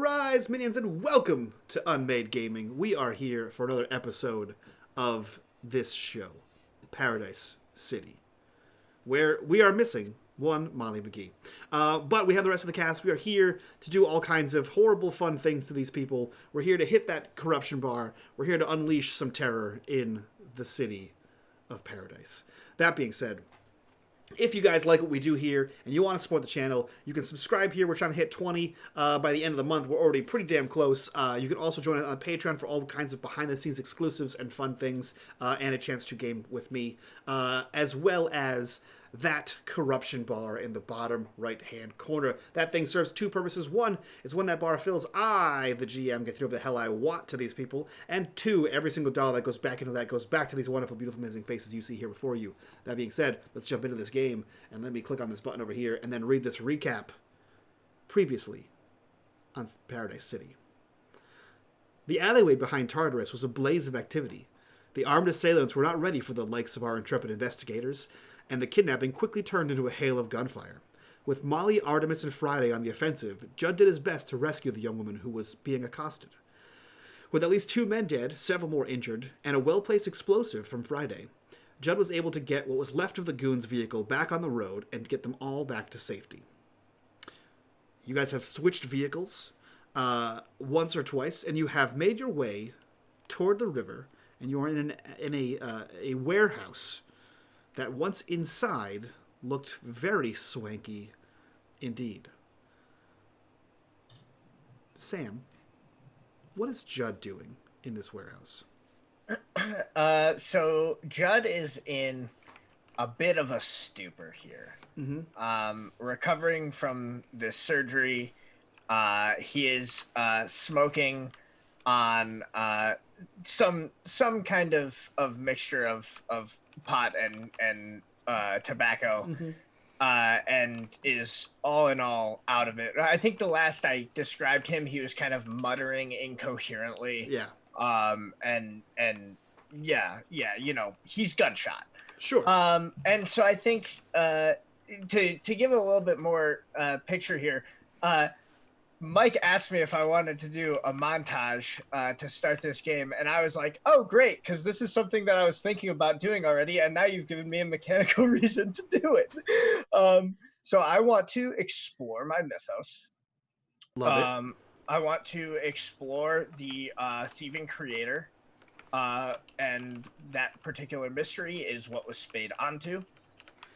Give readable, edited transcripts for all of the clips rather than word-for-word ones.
Arise, minions, and welcome to unMadeGaming. We are here for another episode of this show, Paradise City, where we are missing one Molly McGee. But we have the rest of the cast. We are here to do all kinds of horrible, fun things to these people. We're here to hit that corruption bar. We're here to unleash some terror in the city of Paradise. That being said, if you guys like what we do here and you want to support the channel, you can subscribe here. We're trying to hit 20 by the end of the month. We're already pretty damn close. You can also join us on Patreon for all kinds of behind-the-scenes exclusives and fun things, and a chance to game with me, as well as that corruption bar in the bottom right-hand corner. That thing serves two purposes. One is when that bar fills, I, the GM, get to do whatever the hell I want to these people. And two, every single dollar that goes back into that goes back to these wonderful, beautiful, amazing faces you see here before you. That being said, let's jump into this game, and let me click on this button over here and then read this recap previously on Paradise City. The alleyway behind Tartarus was a blaze of activity. The armed assailants were not ready for the likes of our intrepid investigators, and the kidnapping quickly turned into a hail of gunfire. With Molly, Artemis, and Friday on the offensive, Judd did his best to rescue the young woman who was being accosted. With at least 2 men dead, several more injured, and a well-placed explosive from Friday, Judd was able to get what was left of the goons' vehicle back on the road and get them all back to safety. You guys have switched vehicles once or twice, and you have made your way toward the river, and you are in a warehouse that once inside looked very swanky indeed. Sam, what is Judd doing in this warehouse? So Judd is in a bit of a stupor here. Recovering from this surgery, he is smoking on some kind of mixture of pot and tobacco, and is all in all out of it. I think the last I described him, he was kind of muttering incoherently. Yeah. And yeah, you know, he's gunshot. Sure. And so I think to give a little bit more picture here, Mike asked me if I wanted to do a montage to start this game, and I was like, oh, great, because this is something that I was thinking about doing already, and now you've given me a mechanical reason to do it. So I want to explore my mythos. Love it. I want to explore the thieving creator, and that particular mystery is what was spayed onto.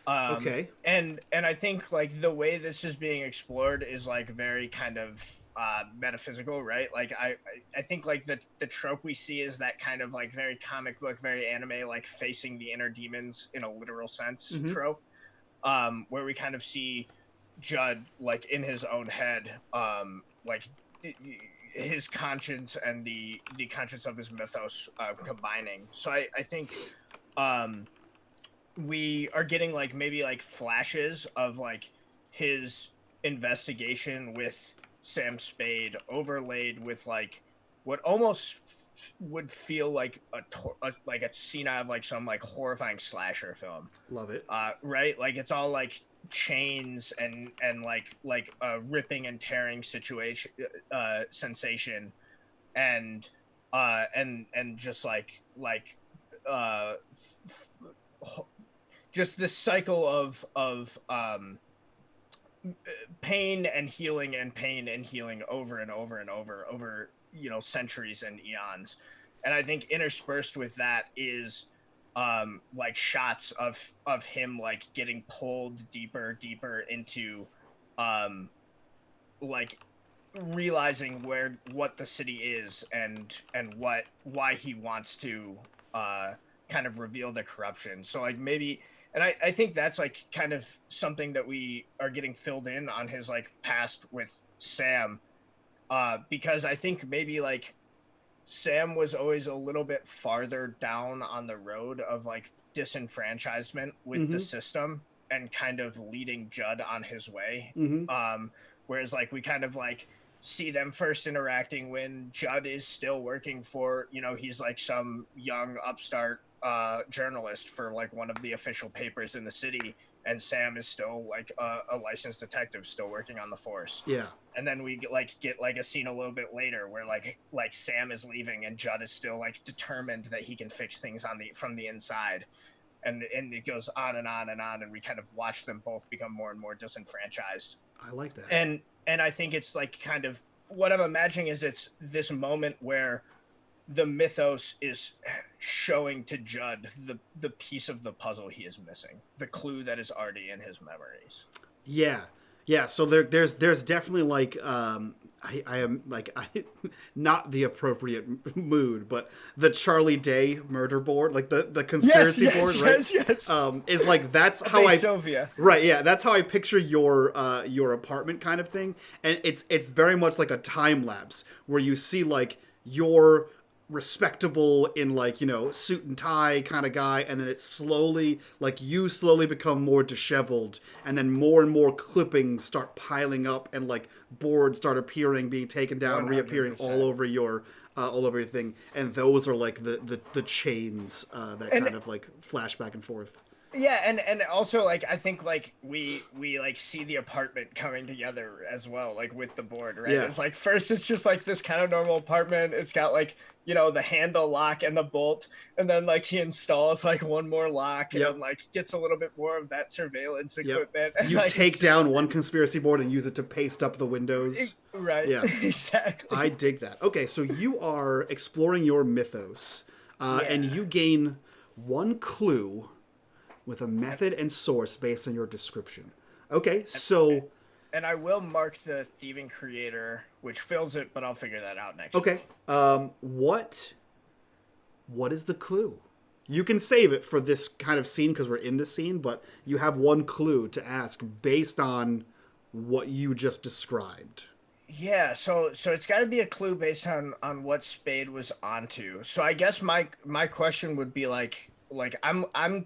Okay. And I think like the way this is being explored is like very kind of metaphysical, right? Like I think like the trope we see is that kind of like very comic book, very anime, like facing the inner demons in a literal sense trope, where we kind of see Judd like in his own head, like his conscience and the conscience of his mythos combining. So I think we are getting like maybe like flashes of like his investigation with Sam Spade overlaid with like what almost would feel like a scene out of like some like horrifying slasher film. Love it. Right? Like it's all like chains and like a ripping and tearing situation sensation and just like just this cycle of pain and healing over and over, you know, centuries and eons. And I think interspersed with that is like shots of him like getting pulled deeper into like realizing what the city is and why he wants to kind of reveal the corruption. So like maybe, and I think that's like kind of something that we are getting filled in on his like past with Sam, because I think maybe like Sam was always a little bit farther down on the road of like disenfranchisement with the system and kind of leading Judd on his way. Whereas like we kind of like see them first interacting when Judd is still working for, you know, he's like some young upstart journalist for like one of the official papers in the city, and Sam is still like a licensed detective still working on the force. Yeah. And then we get like a scene a little bit later where like Sam is leaving and Judd is still like determined that he can fix things from the inside. And it goes on and on and on, and we kind of watch them both become more and more disenfranchised. I like that. And I think it's like kind of what I'm imagining is it's this moment where the mythos is showing to Judd the piece of the puzzle he is missing, the clue that is already in his memories. Yeah. So there's definitely like I am like not the appropriate mood, but the Charlie Day murder board, like the conspiracy board, right? Yes. Is like that's how Sylvia. Right, yeah, that's how I picture your apartment kind of thing, and it's very much like a time lapse where you see like your respectable in like, you know, suit and tie kind of guy, and then it's slowly like you slowly become more disheveled, and then more and more clippings start piling up, and like boards start appearing, being taken down, 100%. Reappearing all over your thing, and those are like the chains that kind of like flash back and forth. Yeah, and also like I think like we like see the apartment coming together as well, like with the board, right? Yeah. It's like first it's just like this kind of normal apartment. It's got like, you know, the handle lock and the bolt, and then like he installs like one more lock, and then like gets a little bit more of that surveillance equipment. And, you like, take down one conspiracy board and use it to paste up the windows. Right. Yeah. Exactly. I dig that. Okay, so you are exploring your mythos, and you gain one clue with a method and source based on your description. Okay, so... And I will mark the thieving creator, which fills it, but I'll figure that out next. Okay. What is the clue? You can save it for this kind of scene because we're in the scene, but you have one clue to ask based on what you just described. Yeah, so it's got to be a clue based on what Spade was onto. So I guess my question would be like I'm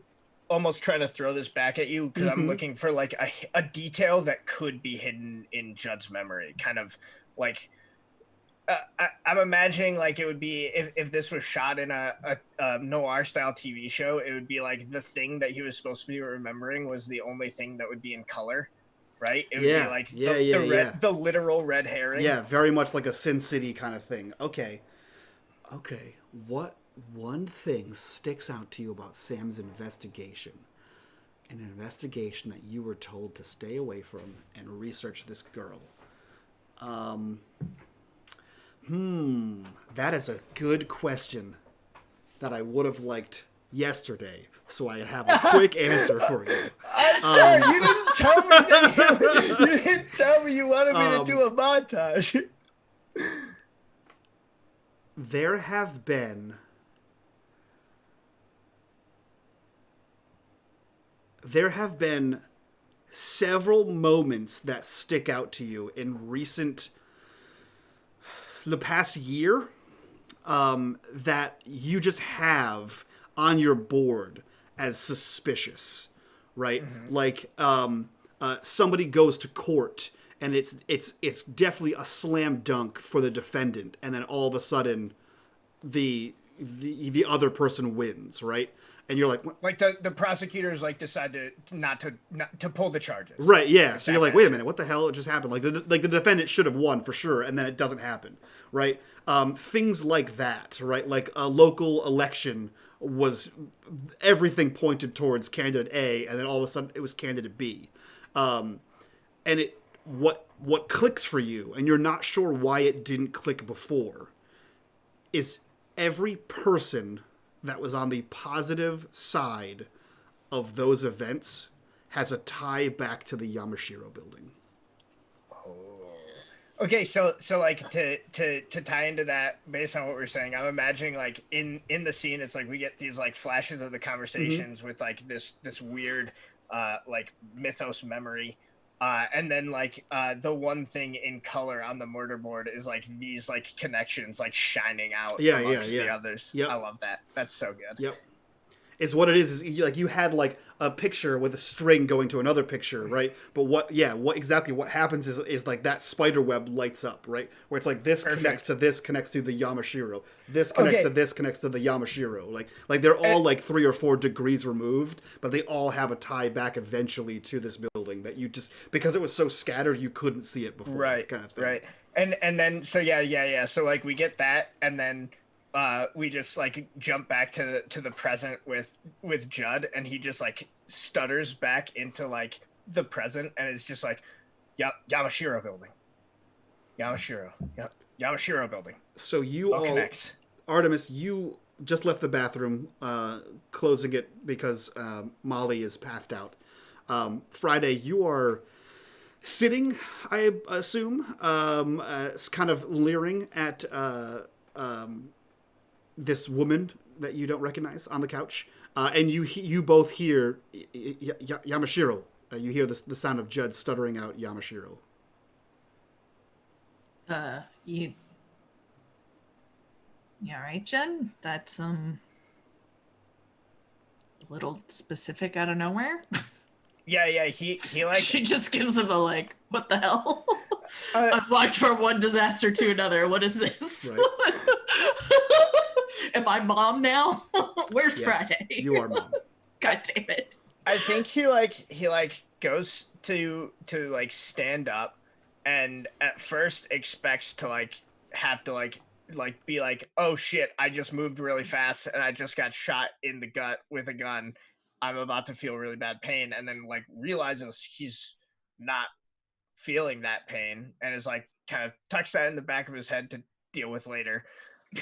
almost trying to throw this back at you because I'm looking for like a detail that could be hidden in Judd's memory, kind of like I'm imagining like it would be if this was shot in a noir style TV show, it would be like the thing that he was supposed to be remembering was the only thing that would be in color, right? It would be like the literal red herring. Yeah, very much like a Sin City kind of thing. Okay, what one thing sticks out to you about Sam's investigation? An investigation that you were told to stay away from and research this girl. That is a good question that I would have liked yesterday, so I have a quick answer for you. I'm sorry, you didn't tell me that you didn't tell me you wanted me to do a montage. There have been several moments that stick out to you in the past year, that you just have on your board as suspicious, right? Like, somebody goes to court and it's definitely a slam dunk for the defendant, and then all of a sudden the other person wins, right? And you're like, what? Like the prosecutors like decide not to pull the charges. Right, yeah. So you're like, wait a minute, what the hell just happened? Like the defendant should have won for sure, and then it doesn't happen, right? Things like that, right? Like a local election was everything pointed towards candidate A, and then all of a sudden it was candidate B, and what clicks for you, and you're not sure why it didn't click before, is every person that was on the positive side of those events has a tie back to the Yamashiro Building. Oh. Okay, so like to tie into that based on what we're saying, I'm imagining like in the scene, it's like we get these like flashes of the conversations with like this weird like mythos memory. And then like the one thing in color on the murder board is like these like connections like shining out amongst the others. Yep. I love that. That's so good. Yep. is what it is like you had like a picture with a string going to another picture, right? But what exactly what happens is like that spider web lights up, right? Where it's like this connects to this, connects to the Yamashiro, this connects to this, connects to the Yamashiro, like they're all like 3 or 4 degrees removed, but they all have a tie back eventually to this building that you just, because it was so scattered you couldn't see it before, right, kind of thing. right. And then so so like we get that, and then we just like jump back to the present with Judd, and he just like stutters back into like the present, and it's just like, yep, Yamashiro Building, Yamashiro Building. So you all connects. Artemis, you just left the bathroom, closing it because Molly is passed out. Friday, you are sitting, I assume, kind of leering at this woman that you don't recognize on the couch, and you both hear Yamashiro. You hear the sound of Judd stuttering out Yamashiro. You all right, Judd? That's a little specific out of nowhere. Yeah, he like... She just gives him a like, what the hell? I've walked from one disaster to another. What is this? Right. Am I mom now? Where's Friday? You are mom. God damn it. I think he goes to like stand up, and at first expects to like have to like be like, oh shit, I just moved really fast and I just got shot in the gut with a gun. I'm about to feel really bad pain, and then like realizes he's not feeling that pain and is like kind of tucks that in the back of his head to deal with later.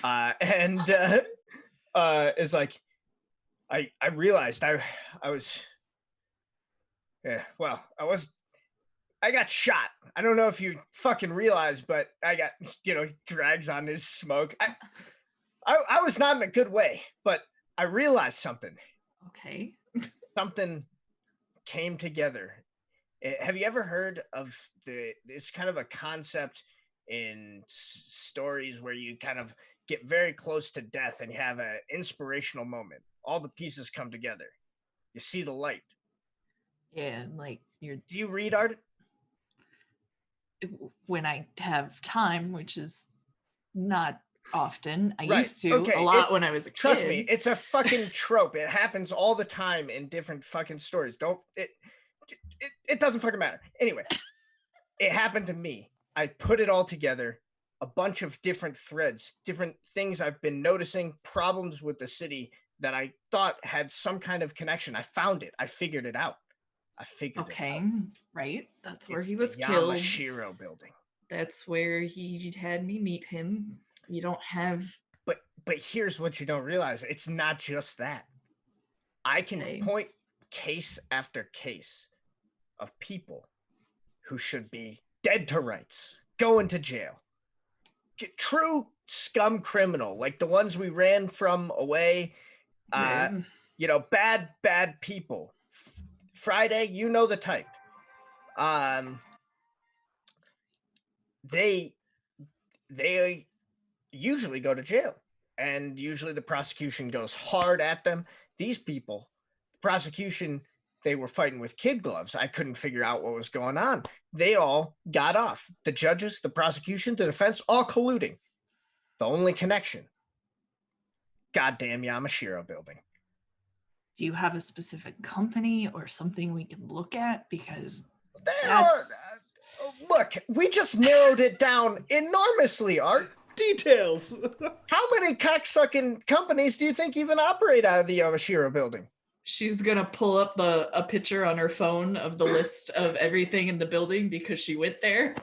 And is like, I realized I was, I got shot. I don't know if you fucking realized, but I got, drags on his smoke. I was not in a good way, but I realized something. Okay. Something came together. Have you ever heard of it's kind of a concept in stories where you kind of get very close to death and you have an inspirational moment. All the pieces come together. You see the light. Yeah, like do you read art? When I have time, which is not often. I used to a lot when I was a kid. Trust me, it's a fucking trope. It happens all the time in different fucking stories. It doesn't fucking matter. Anyway, it happened to me. I put it all together, a bunch of different threads, different things I've been noticing, problems with the city that I thought had some kind of connection. I found it. I figured it out. it out. Right. That's where he was killed. Yamashiro Building. That's where he had me meet him. You don't have... But here's what you don't realize. It's not just that. I can point case after case of people who should be dead to rights, going to jail. True scum criminal, like the ones we ran from away. Bad people. Friday, you know the type. They usually go to jail, and usually the prosecution goes hard at them. These people, prosecution, they were fighting with kid gloves. I couldn't figure out what was going on. They all got off. The judges, the prosecution, the defense, all colluding. The only connection, goddamn Yamashiro Building. Do you have a specific company or something we can look at? Because look, we just narrowed it down enormously, Art. Details. How many cocksucking companies do you think even operate out of the Yamashiro Building? She's gonna pull up a picture on her phone of the list of everything in the building because she went there.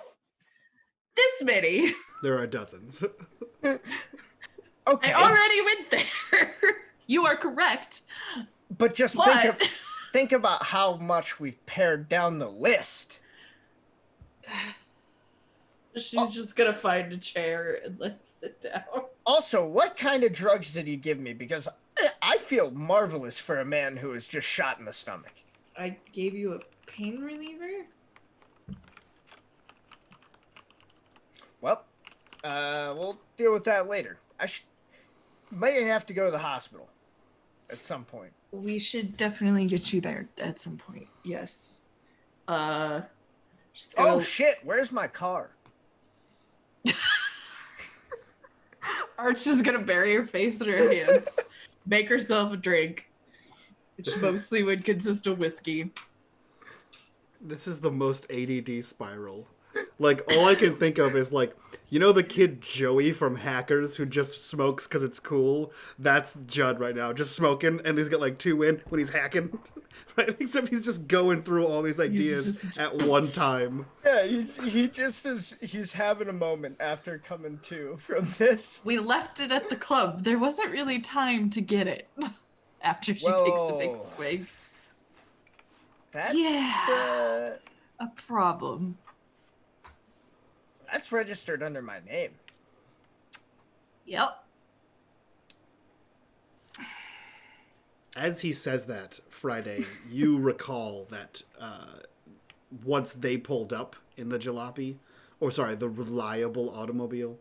This many. There are dozens. Okay. I already went there. You are correct. But just think about how much we've pared down the list. She's just gonna find a chair and let's sit down. Also, what kind of drugs did you give me? Because I feel marvelous for a man who was just shot in the stomach. I gave you a pain reliever? Well, we'll deal with that later. I might have to go to the hospital. at some point. We should definitely get you there at some point. Yes. Oh shit! Where's my car? Arch is gonna bury her face in her hands, make herself a drink, which mostly would consist of whiskey. This is the most ADD spiral. Like, all I can think of is, like, you know the kid Joey from Hackers who just smokes because it's cool? That's Judd right now, just smoking, and he's got, like, 2 in when he's hacking. Right? Except he's just going through all these ideas at one time. Yeah, he's having a moment after coming to from this. We left it at the club. There wasn't really time to get it after she takes a big swig. That's a problem. That's registered under my name. Yep. As he says that, Friday, you recall that once they pulled up in the jalopy, the reliable automobile,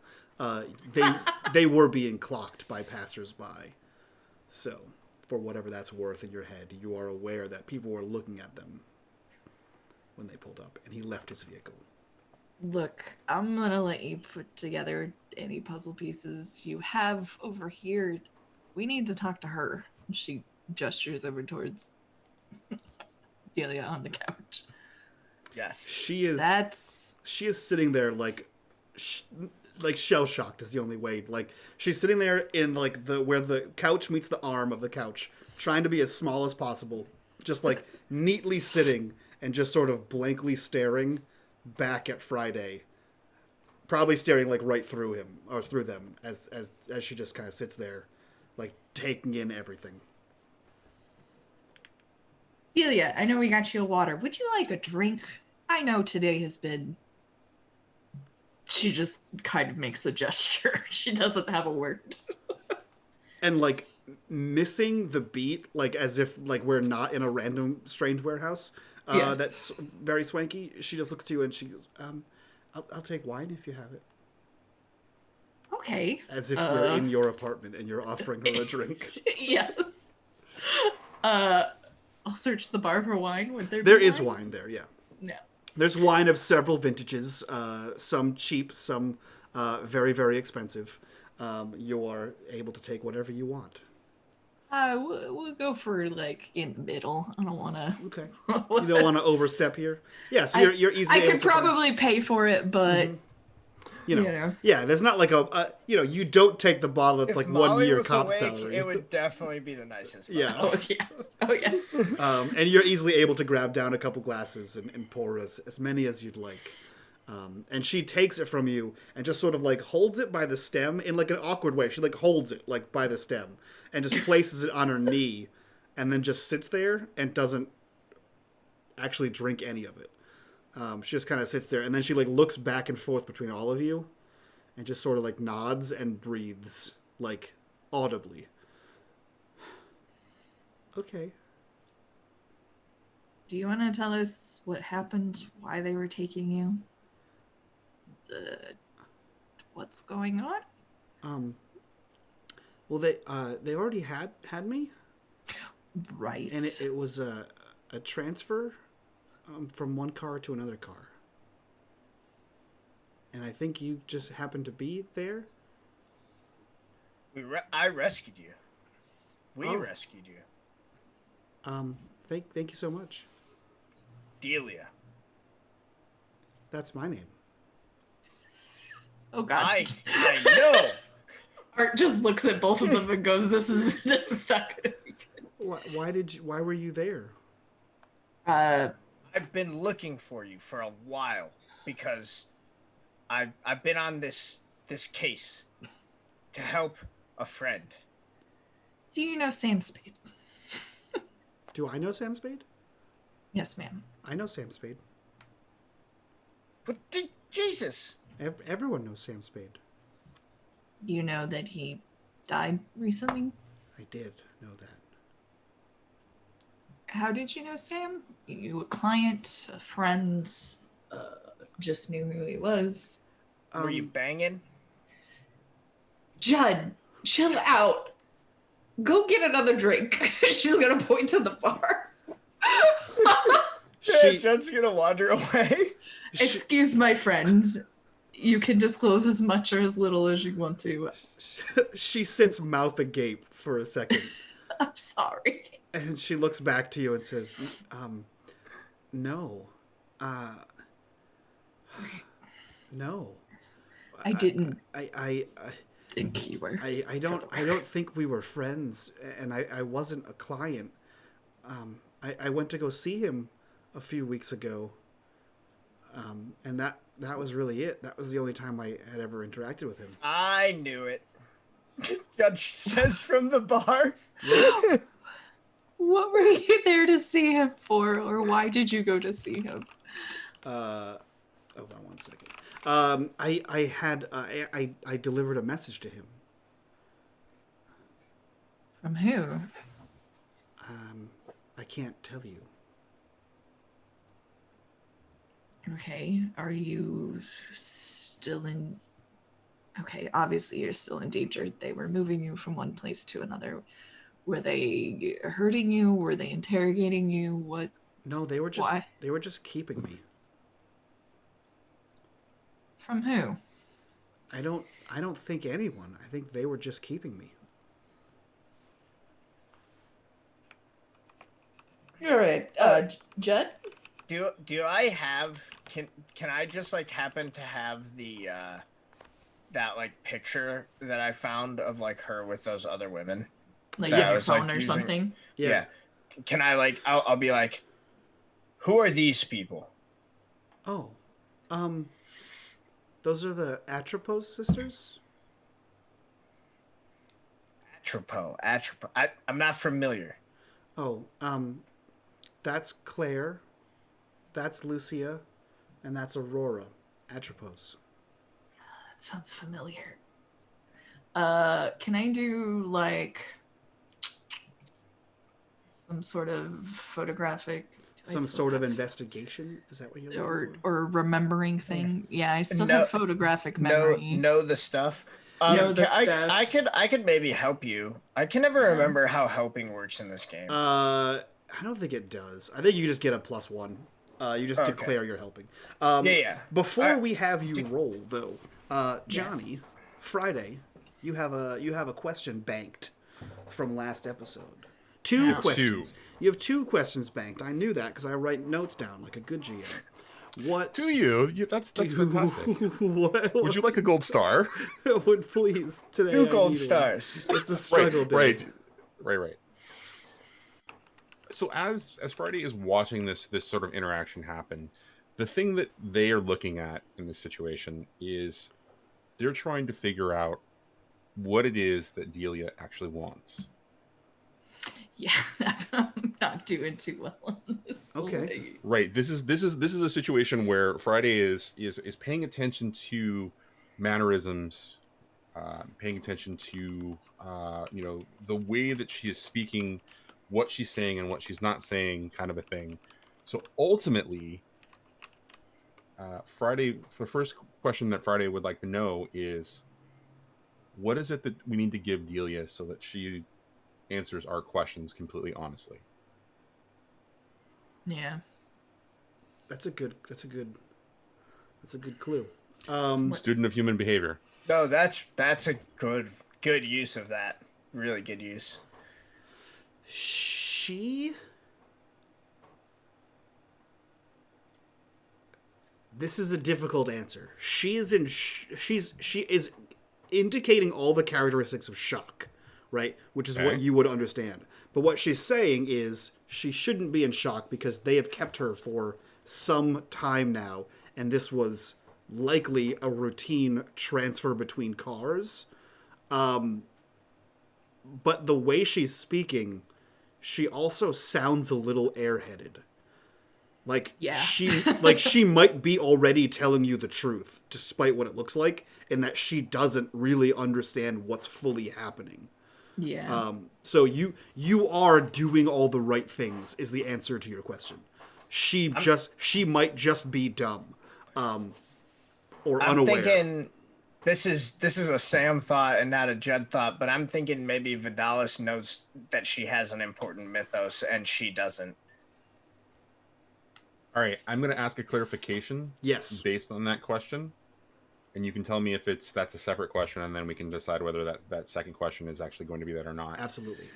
they were being clocked by passersby. So, for whatever that's worth in your head, you are aware that people were looking at them when they pulled up, and he left his vehicle. Look, I'm gonna let you put together any puzzle pieces you have over here. We need to talk to her. She gestures over towards Delia on the couch. Yes. She is sitting there like shell shocked is the only way. Like, she's sitting there in like where the couch meets the arm of the couch, trying to be as small as possible, just like neatly sitting and just sort of blankly staring back at Friday, probably staring like right through him or through them as she just kind of sits there, like taking in everything. Delia, I know we got you a water. Would you like a drink? I know today has been... She just kind of makes a gesture. She doesn't have a word. And like missing the beat, like as if like we're not in a random strange warehouse. Yes. That's very swanky. She just looks to you and she goes, I'll take wine if you have it. Okay. As if you're in your apartment and you're offering her a drink. Yes. I'll search the bar for wine. Would there be There is wine there, yeah. No. There's wine of several vintages, some cheap, some very, very expensive. You are able to take whatever you want. We'll go for like in the middle. I don't want to. Okay. You don't want to overstep here. Yeah. So you're easily. I could probably pay for it, but you know, yeah. There's not like you don't take the bottle that's like Molly 1 year was cop awake, salary. It would definitely be the nicest. Yeah. Oh yes. Oh yes. And you're easily able to grab down a couple glasses and pour as many as you'd like. And she takes it from you and just sort of like holds it by the stem in like an awkward way. She like holds it like by the stem and just places it on her knee and then just sits there and doesn't actually drink any of it. She just kind of sits there and then she like looks back and forth between all of you and just sort of like nods and breathes like audibly. Okay. Do you want to tell us what happened, why they were taking you? What's going on? Well, they already had me, right? And it was a transfer from one car to another car, and I think you just happened to be there. I rescued you. We rescued you. Thank you so much. Delia. That's my name. Oh God. I know. Art just looks at both of them and goes, "This is not gonna be good." Why were you there? I've been looking for you for a while because I've been on this case to help a friend. Do you know Sam Spade? Do I know Sam Spade? Yes, ma'am. I know Sam Spade. But Jesus! Everyone knows Sam Spade. You know that he died recently? I did know that. How did you know Sam? You a client, a friend, just knew who he was? Were you banging? Judd, chill out. Go get another drink. She's gonna point to the bar. Jen's gonna wander away. Excuse my friends. You can disclose as much or as little as you want to. She sits mouth agape for a second. I'm sorry. And she looks back to you and says, no. No. I didn't I think you were. I don't think we were friends, and I wasn't a client. I went to go see him a few weeks ago. And that was really it. That was the only time I had ever interacted with him. I knew it. Judge says from the bar. What were you there to see him for, or why did you go to see him? Hold on one second. I delivered a message to him. From who? I can't tell you. Okay, are you still in... Okay, obviously you're still in danger. They were moving you from one place to another. Were they hurting you? Were they interrogating you? What? No, they were just keeping me. From who? I don't think anyone. I think they were just keeping me. All right, Judd? Do I have can I just like happen to have the that like picture that I found of like her with those other women? Like that your was, phone like, or using- something? Yeah. Can I like I'll be like, who are these people? Oh, those are the Atropos sisters? Atropos. I'm not familiar. Oh, that's Claire, that's Lucia, and that's Aurora. Atropos. That sounds familiar. Can I do like some sort of photographic... Some sort of investigation? Is that what you're looking for? Or remembering thing? Yeah, I still have photographic memory. Know the stuff. Stuff. I could maybe help you. I can never remember how helping works in this game. I don't think it does. I think you just get a +1. You just declare you're helping. Yeah. Before we have you roll, though, Johnny, Yes. Friday, you have a question banked from last episode. Two questions. You have 2 questions banked. I knew that because I write notes down like a good GM. What do you? That's fantastic. What? Would you like a gold star? Would please today? 2 I gold need one. stars. It's a struggle day. Right. So as Friday is watching this sort of interaction happen, the thing that they are looking at in this situation is they're trying to figure out what it is that Delia actually wants. Yeah, I'm not doing too well on this. Okay. Right. This is a situation where Friday is paying attention to mannerisms, paying attention to the way that she is speaking, what she's saying and what she's not saying, kind of a thing. So ultimately, Friday, the first question that Friday would like to know is, what is it that we need to give Delia so that she answers our questions completely honestly? Yeah. That's a good clue. Student of human behavior. No, that's a good use of that. Really good use. This is a difficult answer. She is indicating all the characteristics of shock, right? Which is what you would understand. But what she's saying is she shouldn't be in shock because they have kept her for some time now, and this was likely a routine transfer between cars. But the way she's speaking, she also sounds a little airheaded. She might be already telling you the truth, despite what it looks like, and that she doesn't really understand what's fully happening. Yeah. So you are doing all the right things is the answer to your question. She might just be dumb, or unaware. This is a Sam thought and not a Judd thought, but I'm thinking maybe Vidalis knows that she has an important mythos and she doesn't. All right, I'm going to ask a clarification. Yes. Based on that question, and you can tell me if that's a separate question, and then we can decide whether that second question is actually going to be that or not. Absolutely.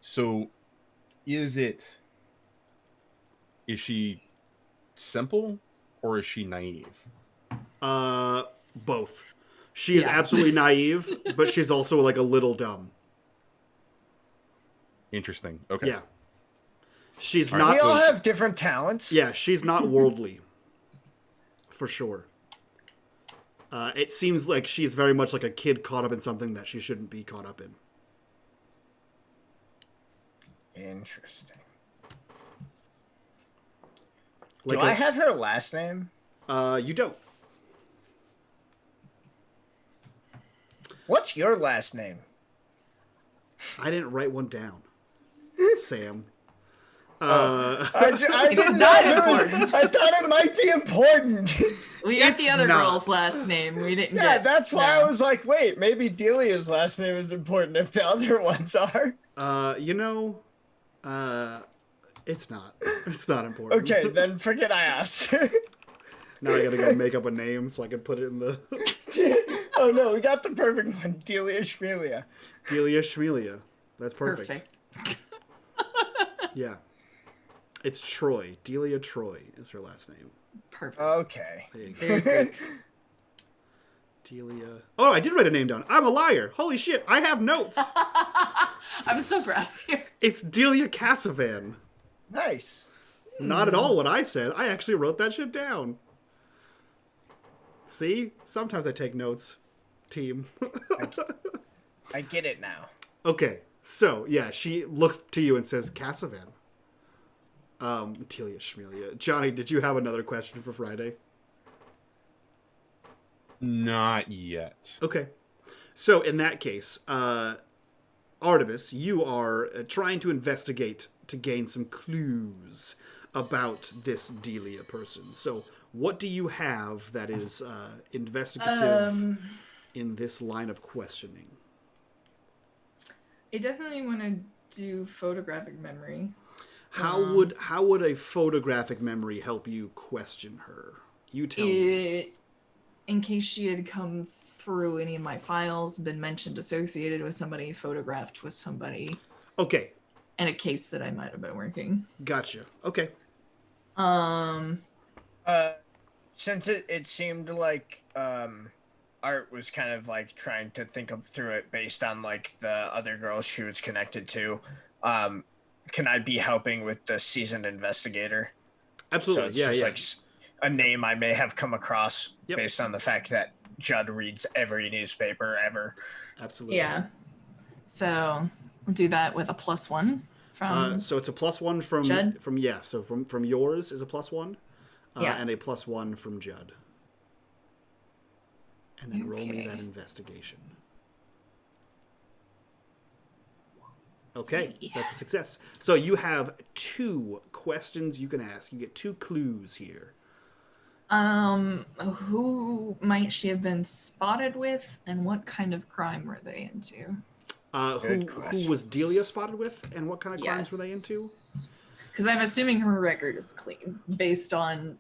So, is she simple or is she naive? Both. She is absolutely naive, but she's also like a little dumb. Interesting. Okay. Yeah. She's All not. We all have different talents. Yeah, she's not worldly. For sure. It seems like she's very much like a kid caught up in something that she shouldn't be caught up in. Interesting. Like Do I have her last name? You don't. What's your last name? I didn't write one down. Sam. I It's didn't not know important. I thought it might be important. We got It's the other not. girl's last name. We didn't Yeah, get. that's why I no. was like, wait, maybe Delia's last name is important if the other ones are. It's not. It's not important. Okay, then forget I asked. Now I gotta go make up a name so I can put it in the Oh no, we got the perfect one. Delia Shmelia. Delia Shmelia. That's perfect. Perfect. Yeah. It's Troy. Delia Troy is her last name. Perfect. Okay. There you go. Very quick. Delia. Oh, I did write a name down. I'm a liar. Holy shit. I have notes. I'm so proud of you. It's Delia Cassavan. Nice. Not at all what I said. I actually wrote that shit down. See? Sometimes I take notes, team. I get it now. Okay. So, yeah, she looks to you and says, Cassavan. Delia Shmelia. Johnny, did you have another question for Friday? Not yet. Okay. So, in that case, Artemis, you are trying to investigate to gain some clues about this Delia person. So, what do you have that is investigative in this line of questioning? I definitely want to do photographic memory. How would a photographic memory help you question her? You tell me. In case she had come through any of my files, been mentioned associated with somebody, photographed with somebody. Okay. In a case that I might have been working. Gotcha. Okay. Since it seemed like Art was kind of like trying to think through it based on like the other girls she was connected to, can I be helping with the seasoned investigator? Absolutely. So it's Yeah, just yeah. like a name I may have come across Yep. based on the fact that Judd reads every newspaper ever. Absolutely. Yeah. So I'll do that with a +1 from. So it's a +1 from Judd? So from yours is a +1, Yeah. and a +1 from Judd. And then roll me Okay. that investigation. Okay, so that's a success. So you have 2 questions you can ask. You get 2 clues here. Who might she have been spotted with, and what kind of crime were they into? Who was Delia spotted with, and what kind of crimes were they into? Because I'm assuming her record is clean, based on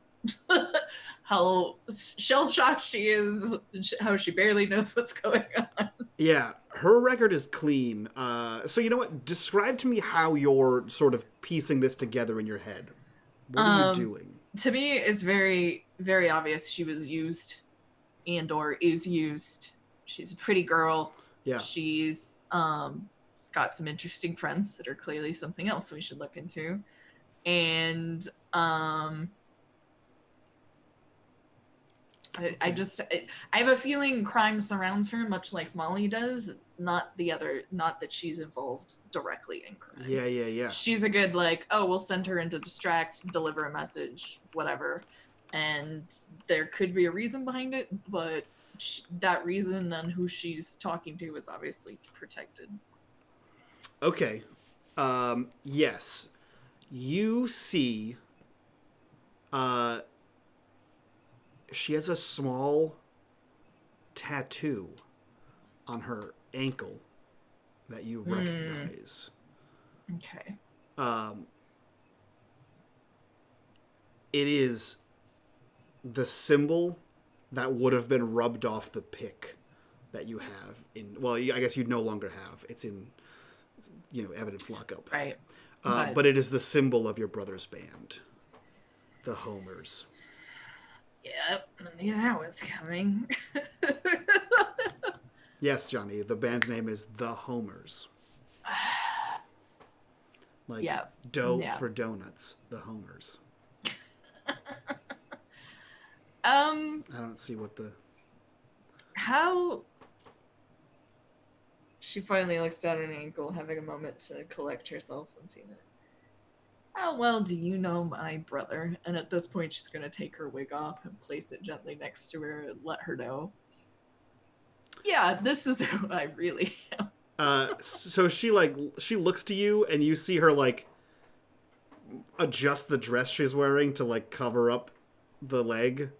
how shell-shocked she is, how she barely knows what's going on. Yeah, her record is clean. So you know what? Describe to me how you're sort of piecing this together in your head. What are you doing? To me, it's very, very obvious she was used and/or is used. She's a pretty girl. Yeah. She's got some interesting friends that are clearly something else we should look into. And I have a feeling crime surrounds her, much like Molly does. Not that she's involved directly in crime. Yeah. She's a good we'll send her in to distract, deliver a message, whatever. And there could be a reason behind it, but that reason and who she's talking to is obviously protected. Okay. Yes. You see she has a small tattoo on her ankle that you recognize. Okay. It is the symbol that would have been rubbed off the pick that you have in. Well, I guess you no longer have. It's in, evidence lockup. Right. But it is the symbol of your brother's band, the Homers. Yep, I knew that was coming. Yes, Johnny, the band's name is the Homers. Like dough for donuts, the Homers. I don't see what the... How... She finally looks down at an ankle, having a moment to collect herself and see that. How well do you know my brother? And at this point, she's going to take her wig off and place it gently next to her and let her know. Yeah, this is who I really am. So she looks to you, and you see her like adjust the dress she's wearing to like cover up the leg.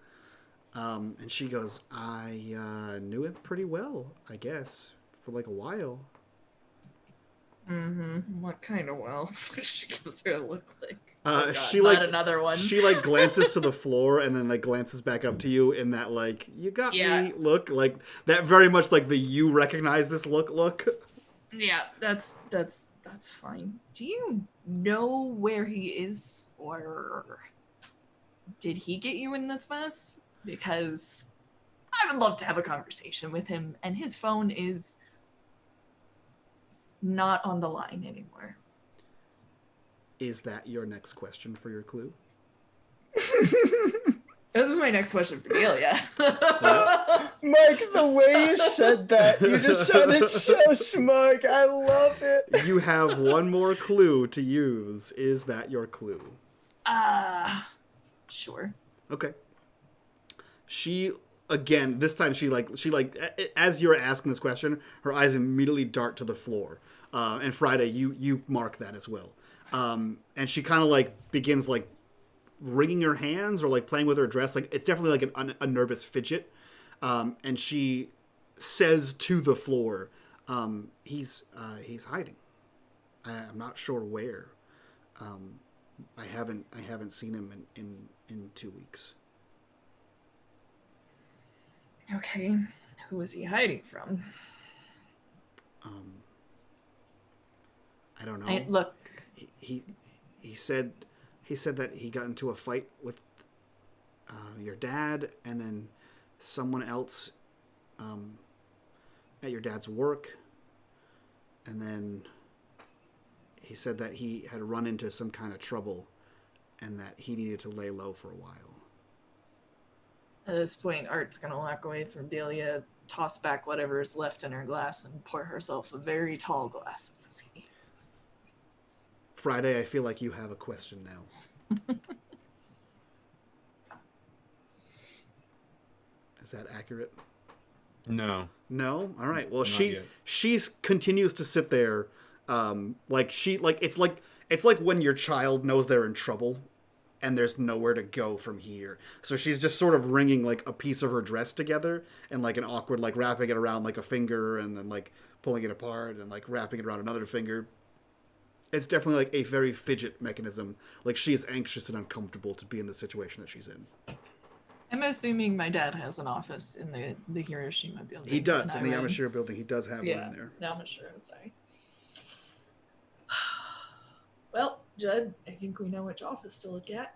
And she goes, I knew him pretty well, I guess, for like a while. What kind of well? She gives her a look like. Not another one. She like glances to the floor and then like glances back up to you in that like you got me look, like that very much like the you recognize this look. Yeah, that's fine. Do you know where he is, or did he get you in this mess? Because I would love to have a conversation with him, and his phone is not on the line anymore. Is that your next question for your clue? This is my next question for Delia. Mike, the way you said that, you just sounded so smug. I love it. You have one more clue to use. Is that your clue? Sure. Okay. This time she as you're asking this question, her eyes immediately dart to the floor. And Friday, you mark that as well. And she kind of like begins like wringing her hands or like playing with her dress. Like it's definitely like a nervous fidget. And she says to the floor, he's hiding. I'm not sure where. I haven't seen him in 2 weeks. Okay. Who is he hiding from? I don't know. Look. He said that he got into a fight with your dad and then someone else at your dad's work, and then he said that he had run into some kind of trouble and that he needed to lay low for a while. At this point, Art's gonna walk away from Delia, toss back whatever is left in her glass, and pour herself a very tall glass of whiskey. Friday, I feel like you have a question now. Is that accurate? No. No? All right. Well, Not she continues to sit there, it's like when your child knows they're in trouble and there's nowhere to go from here. So she's just sort of wringing like a piece of her dress together and like an awkward, like wrapping it around like a finger and then like pulling it apart and like wrapping it around another finger. It's definitely like a very fidget mechanism. Like she is anxious and uncomfortable to be in the situation that she's in. I'm assuming my dad has an office in the Hiroshima building. He does, in the Yamashiro Building. He does have one in there. Yamashiro, sorry. Well, Judd, I think we know which office to look at.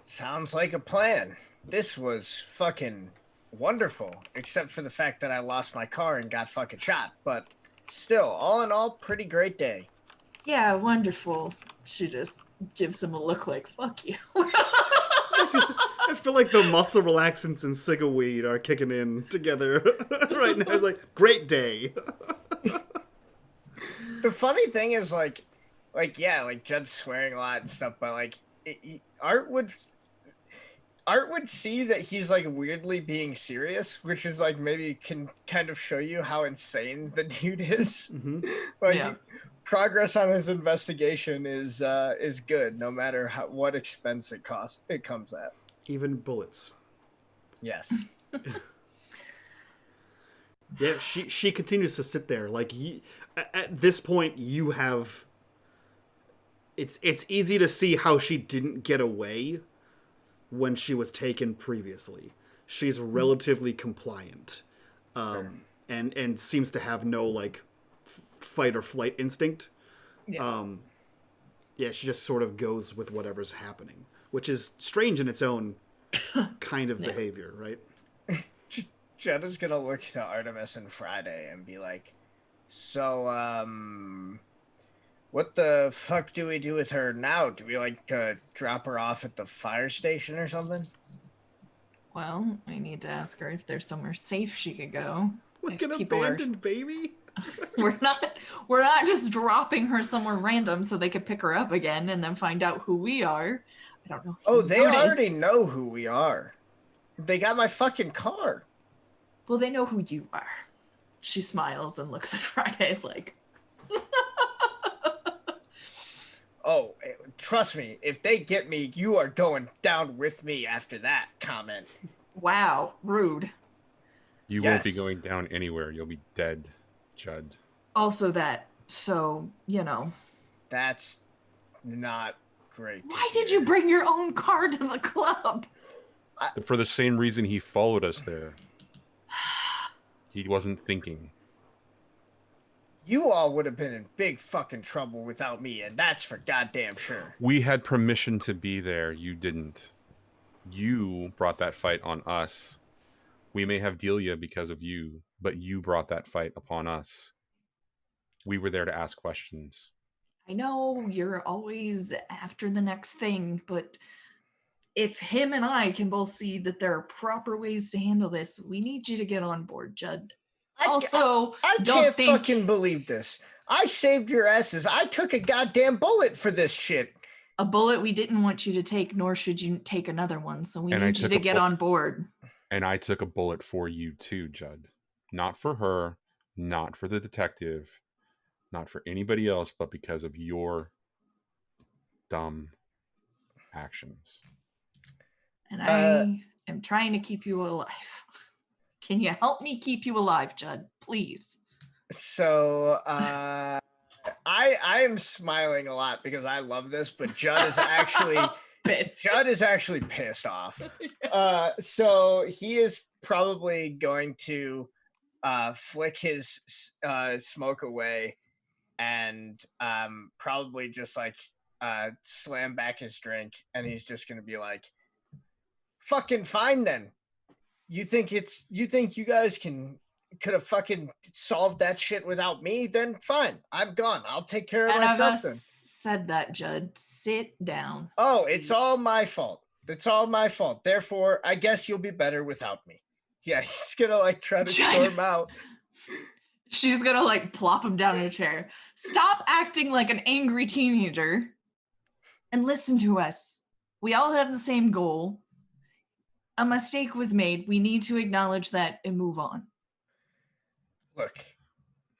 Sounds like a plan. This was fucking wonderful, except for the fact that I lost my car and got fucking shot. But still, all in all, pretty great day. Yeah, wonderful. She just gives him a look like, fuck you. I feel like the muscle relaxants and cigaweed are kicking in together right now. It's like, great day. The funny thing is, like Judd's swearing a lot and stuff, but like Art would see that he's like weirdly being serious, which is like maybe can kind of show you how insane the dude is. Mm-hmm. Progress on his investigation is good, no matter what expense it comes at. Even bullets. Yes. Yeah, she continues to sit there. Like, at this point, you have... It's easy to see how she didn't get away when she was taken previously. She's relatively compliant, Sure. and seems to have no, like, fight or flight instinct. Yeah. Yeah, she just sort of goes with whatever's happening, which is strange in its own kind of behavior, right? Jed is gonna look to Artemis and Friday and be like, so, what the fuck do we do with her now? Do we, like, drop her off at the fire station or something? Well, we need to ask her if there's somewhere safe she could go. Like If an people are- abandoned baby? We're not just dropping her somewhere random so they could pick her up again and then find out who we are. I don't know. If Oh, you they noticed. already know who we are. They got my fucking car. Well, they know who you are. She smiles and looks at Friday like, Oh, trust me, if they get me, you are going down with me after that comment. wow, rude. You won't be Yes. going down anywhere. You'll be dead, Judd. Also that, so, That's not great. to why did you hear. bring your own car to the club? For the same reason he followed us there. He wasn't thinking. You all would have been in big fucking trouble without me, and that's for goddamn sure. We had permission to be there. You didn't. You brought that fight on us. We may have Delia because of you, but you brought that fight upon us. We were there to ask questions. I know you're always after the next thing, but if him and I can both see that there are proper ways to handle this, we need you to get on board, Judd. Also, I don't can't think fucking believe this. I saved your asses. I took a goddamn bullet for this shit. a bullet we didn't want you to take, nor should you take another one. So we And I need you took to a get on board. And I took a bullet for you too, Judd. Not for her, not for the detective, not for anybody else, but because of your dumb actions. And I am trying to keep you alive. Can you help me keep you alive, Judd? Please. So I am smiling a lot because I love this, but Judd is actually pissed off. So he is probably going to flick his smoke away and probably just like slam back his drink, and he's just gonna be like, fucking fine then. You think you guys could have fucking solved that shit without me? Then fine, I'm gone. I'll take care of None of myself us then. said that, Judd. Sit down. Oh, it's all my fault. It's all my fault. Therefore, I guess you'll be better without me. Yeah, he's gonna like try to Judd. storm out. She's gonna like plop him down in a chair. Stop acting like an angry teenager and listen to us. We all have the same goal. A mistake was made. We need to acknowledge that and move on. Look,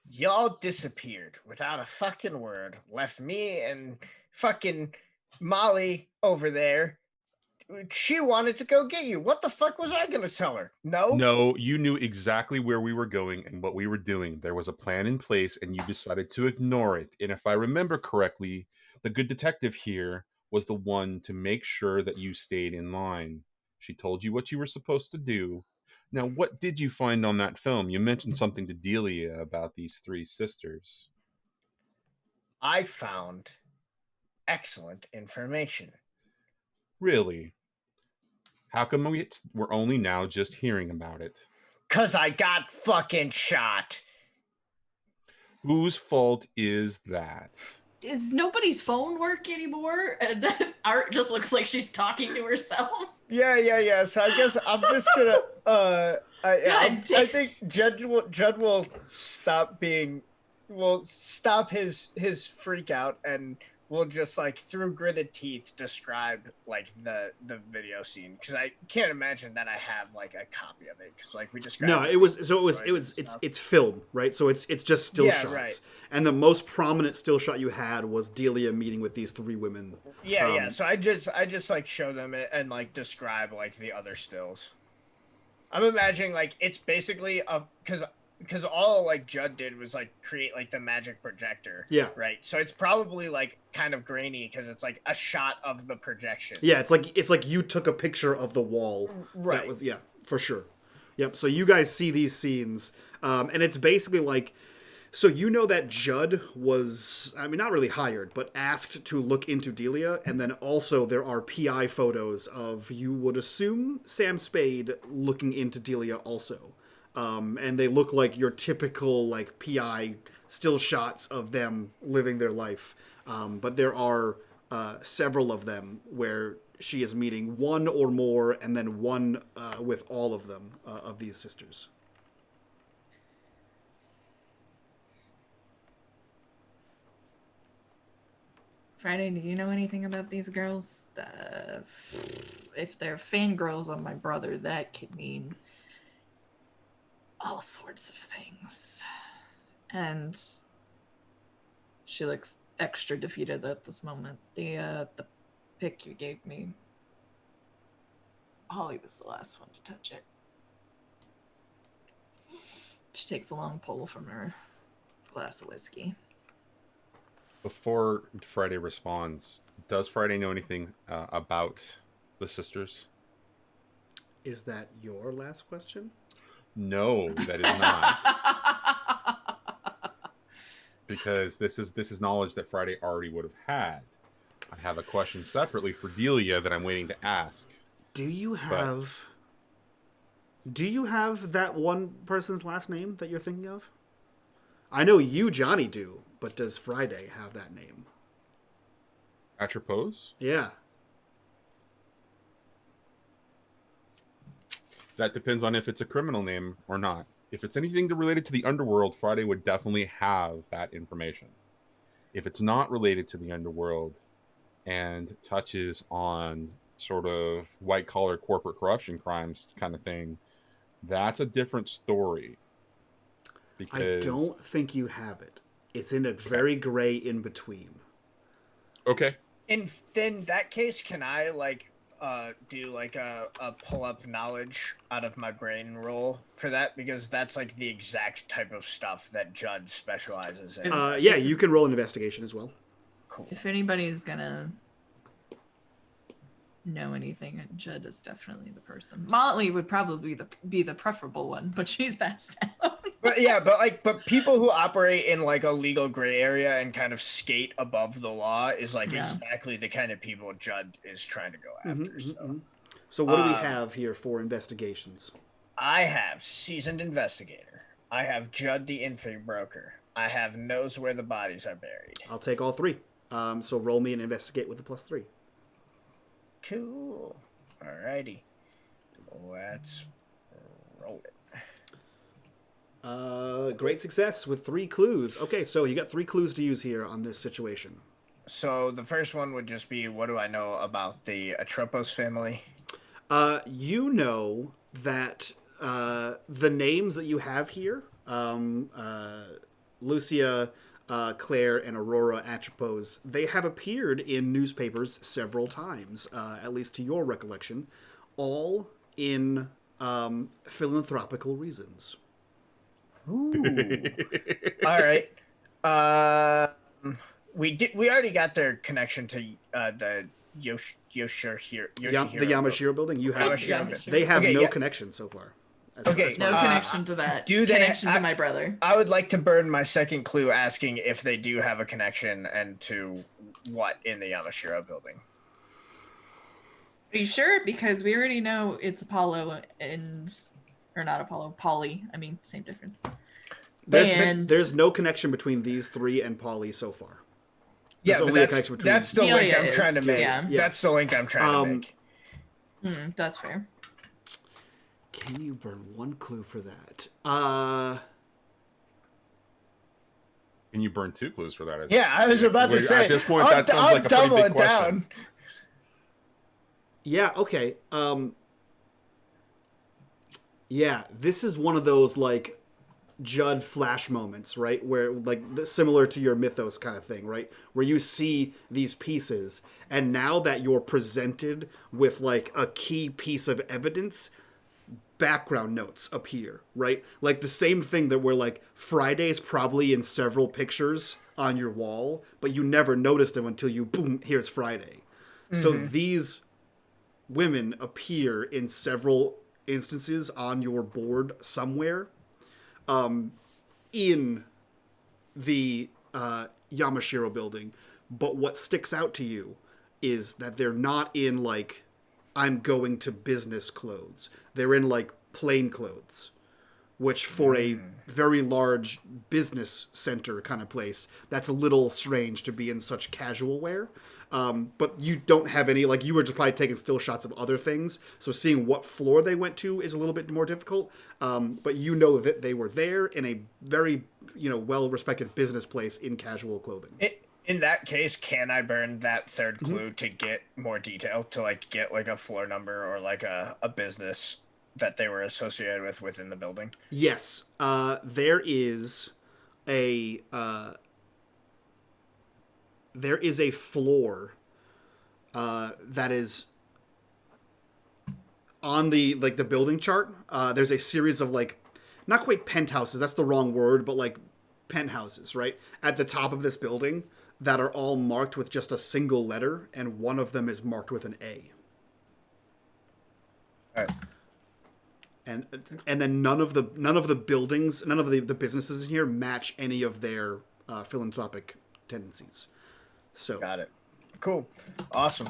y'all disappeared without a fucking word. Left me and fucking Molly over there. She wanted to go get you. What the fuck was I gonna tell her? No? No, you knew exactly where we were going and what we were doing. There was a plan in place and you decided to ignore it. And if I remember correctly, the good detective here was the one to make sure that you stayed in line. She told you what you were supposed to do. Now, what did you find on that film? You mentioned something to Delia about these three sisters. I found excellent information. Really? How come we're only now just hearing about it? 'Cause I got fucking shot. Whose fault is that? Is nobody's phone work anymore? And then Art just looks like she's talking to herself. Yeah. So I guess I'm just gonna I think Judd will stop his freak out, and we'll just like through gritted teeth describe like the video scene, because I can't imagine that I have like a copy of it, because like we described. No, it's film, right? So it's just still shots. Right. And the most prominent still shot you had was Delia meeting with these three women. Yeah. So I just like show them it and like describe like the other stills. I'm imagining like it's basically because because all like Judd did was like create like the magic projector. Yeah. Right. So it's probably like kind of grainy because it's like a shot of the projection. Yeah, it's like you took a picture of the wall. Right. That was, yeah, for sure. Yep. So you guys see these scenes, and it's basically like, so you know that Judd was, I mean, not really hired, but asked to look into Delia, and then also there are PI photos of, you would assume, Sam Spade looking into Delia also. And they look like your typical like PI still shots of them living their life. But there are several of them where she is meeting one or more, and then one with all of them of these sisters. Friday, do you know anything about these girls? If they're fangirls on my brother, that could mean all sorts of things. And she looks extra defeated at this moment. The pic you gave me, Holly was the last one to touch it. She takes a long pull from her glass of whiskey. Before Friday responds, does Friday know anything about the sisters? Is that your last question? No, that is not. Because this is knowledge that Friday already would have had. I have a question separately for Delia that I'm waiting to ask. Do you have that one person's last name that you're thinking of? I know you, Johnny, do, but does Friday have that name? Atropos? Yeah. That depends on if it's a criminal name or not. If it's anything related to the underworld, Friday would definitely have that information. If it's not related to the underworld and touches on sort of white-collar corporate corruption crimes kind of thing, that's a different story. Because... I don't think you have it. It's in a very gray in-between. Okay. In that case, can I like do like a pull up knowledge out of my brain roll for that? Because that's like the exact type of stuff that Judd specializes in. Yeah, you can roll an investigation as well. Cool. If anybody's gonna know anything, Judd is definitely the person. Molly would probably be the preferable one, but she's passed out. But people who operate in like a legal gray area and kind of skate above the law is like exactly the kind of people Judd is trying to go after. So what do we have here for investigations? I have seasoned investigator. I have Judd the info broker. I have knows where the bodies are buried. I'll take all three. So roll me and investigate with a +3. Cool. Alrighty. Let's roll it. Great success with 3 clues. Okay, so you got 3 clues to use here on this situation. So the first one would just be, what do I know about the Atropos family? You know that the names that you have here, Lucia, Claire, and Aurora Atropos, they have appeared in newspapers several times, at least to your recollection, all in philanthropical reasons. Ooh. All right. We already got their connection to the Yoshihiro. The Yamashiro Building. You have. Yamashiro. They have connection so far. That's no connection to that. Do they connection to my brother? I would like to burn my second clue, asking if they do have a connection and to what in the Yamashiro Building. Are you sure? Because we already know it's Apollo or not Apollo, Polly. I mean, same difference. There's no connection between these 3 and Polly so far. There's only a connection between that's the link I'm trying to make. Yeah. That's the link I'm trying to make. That's fair. Can you burn 1 clue for that? Can you burn 2 clues for that? Yeah, I was about to say. At this point, that sounds like a pretty big question. Yeah, okay. Yeah, this is one of those, like, Judd flash moments, right? Where, like, similar to your Mythos kind of thing, right? Where you see these pieces, and now that you're presented with, like, a key piece of evidence, background notes appear, right? Like the same thing that where like Friday's probably in several pictures on your wall, but you never noticed them until you boom, here's Friday. So these women appear in several instances on your board somewhere, in the Yamashiro building. But what sticks out to you is that they're not in like I'm going to business clothes. They're in like plain clothes, which for a very large business center kind of place, that's a little strange to be in such casual wear. But you don't have any, like you were just probably taking still shots of other things. So seeing what floor they went to is a little bit more difficult. But you know that they were there in a very, well-respected business place in casual clothing. In that case, can I burn that third clue to get more detail, to like get like a floor number or like a business that they were associated with within the building? Yes. There is a floor that is on the building chart. There's a series of like not quite penthouses, that's the wrong word, but like penthouses, right? At the top of this building that are all marked with just a single letter, and one of them is marked with an A. All right. And then none of the buildings, none of the businesses in here match any of their philanthropic tendencies. So Got it. Cool. Awesome.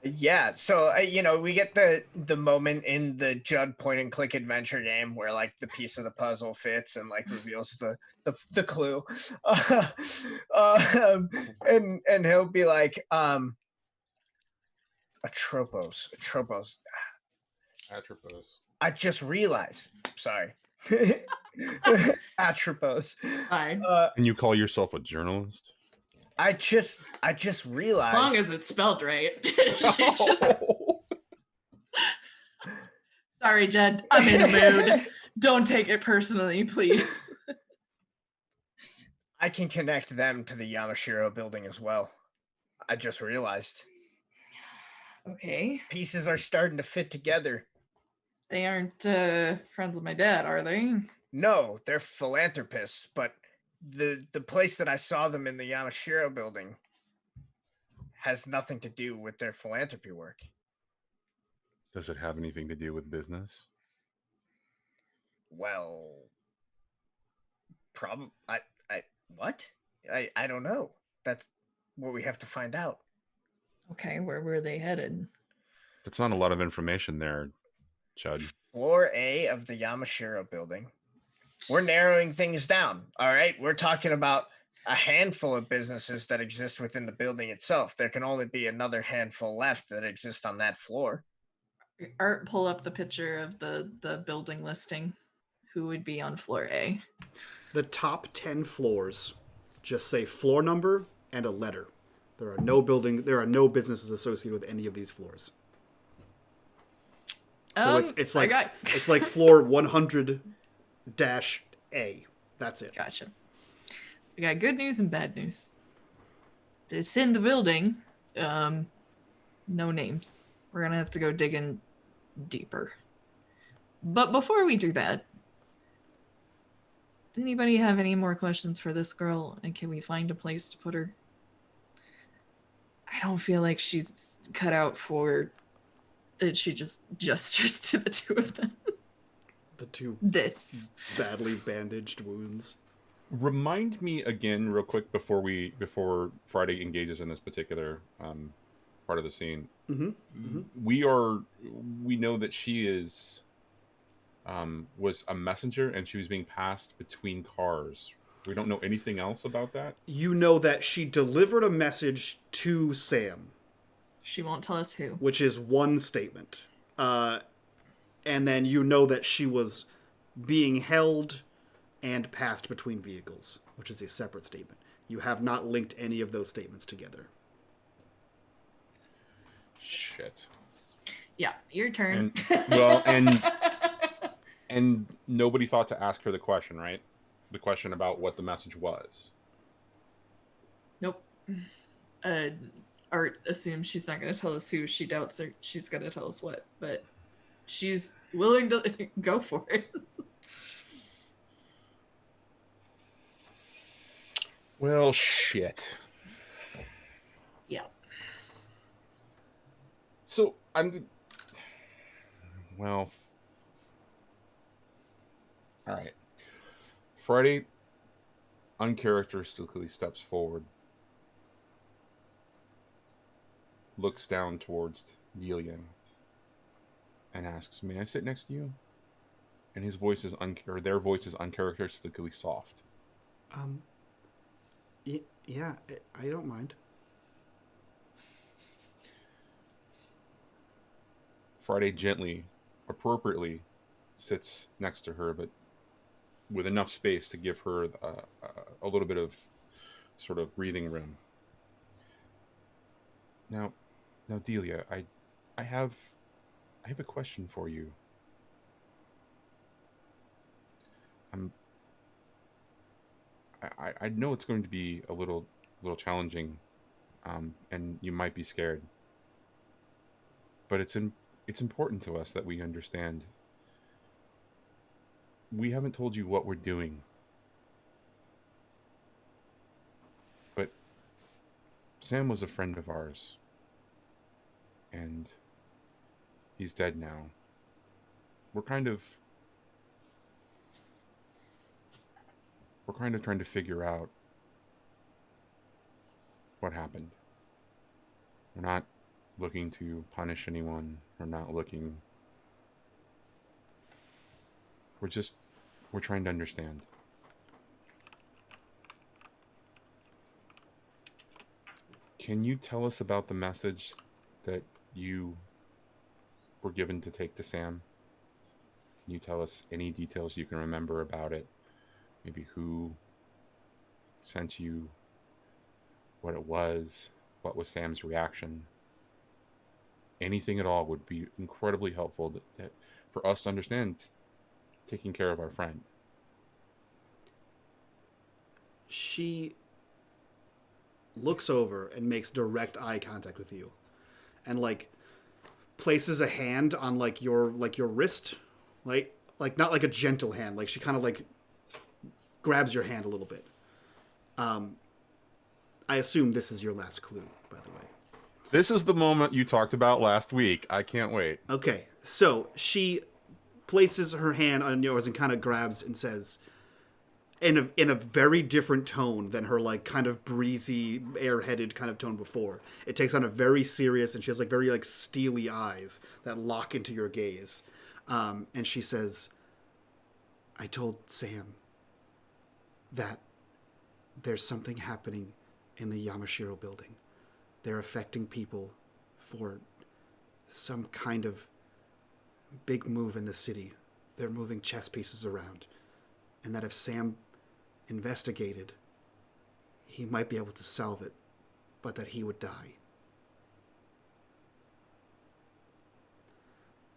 Yeah, so we get the moment in the Judd point and click adventure game where like the piece of the puzzle fits and like reveals the clue. And he'll be like atropos. Atropos. I just realized. Sorry. Atropos. Fine. And you call yourself a journalist? I just realized. As long as it's spelled right. Sorry, Jed. I'm in a mood. Don't take it personally, please. I can connect them to the Yamashiro building as well. I just realized. Okay. Pieces are starting to fit together. They aren't friends of my dad, are they? No, they're philanthropists, but the place that I saw them in the Yamashiro building has nothing to do with their philanthropy work. Does it have anything to do with business? Well, what? I don't know. That's what we have to find out. Okay, where were they headed? That's not a lot of information there, Chud. Floor A of the Yamashiro building. We're narrowing things down. All right. We're talking about a handful of businesses that exist within the building itself. There can only be another handful left that exist on that floor. Art, pull up the picture of the building listing. Who would be on floor A? the top 10 floors just say floor number and a letter. There are no businesses associated with any of these floors. So it's like floor 100-A. That's it. Gotcha. We got good news and bad news. It's in the building. No names. We're gonna have to go digging deeper. But before we do that, does anybody have any more questions for this girl? And can we find a place to put her? I don't feel like she's cut out for it. She just gestures to the two of them. The two badly bandaged wounds. Remind me again, real quick, before Friday engages in this particular part of the scene. Mm-hmm. Mm-hmm. We know that she was a messenger and she was being passed between cars. We don't know anything else about that. You know that she delivered a message to Sam. She won't tell us who. Which is one statement. And then you know that she was being held and passed between vehicles, which is a separate statement. You have not linked any of those statements together. Shit. Yeah, your turn. And nobody thought to ask her the question, right? The question about what the message was. Nope. Art assumes she's not going to tell us who. She doubts she's going to tell us what, but she's willing to go for it. Well, shit. Yeah. So well, all right. Friday uncharacteristically steps forward, looks down towards Delia, and asks, "May I sit next to you?" And his voice is their voice is uncharacteristically soft. Yeah, I don't mind. Friday gently, appropriately sits next to her, but with enough space to give her a little bit of sort of breathing room. Now, Delia, I have a question for you. I know it's going to be a little challenging, and you might be scared, but it's important to us that we understand. We haven't told you what we're doing, but Sam was a friend of ours, and he's dead now. We're kind of trying to figure out what happened. We're not looking to punish anyone. We're not looking. We're trying to understand. Can you tell us about the message that you were given to take to Sam? Can you tell us any details you can remember about it? Maybe who sent you, what it was, what was Sam's reaction? Anything at all would be incredibly helpful that for us to understand taking care of our friend. She looks over and makes direct eye contact with you, and like places a hand on like your wrist, like not like a gentle hand. Like she kind of like grabs your hand a little bit. I assume this is your last clue, by the way. This is the moment you talked about last week. I can't wait. Okay, so she places her hand on yours and kind of grabs and says, in a very different tone than her like kind of breezy, airheaded kind of tone before. It takes on a very serious, and she has like very like steely eyes that lock into your gaze. And she says, "I told Sam that there's something happening in the Yamashiro Building. They're affecting people for some kind of big move in the city. They're moving chess pieces around. And that if Sam investigated, he might be able to solve it, but that he would die."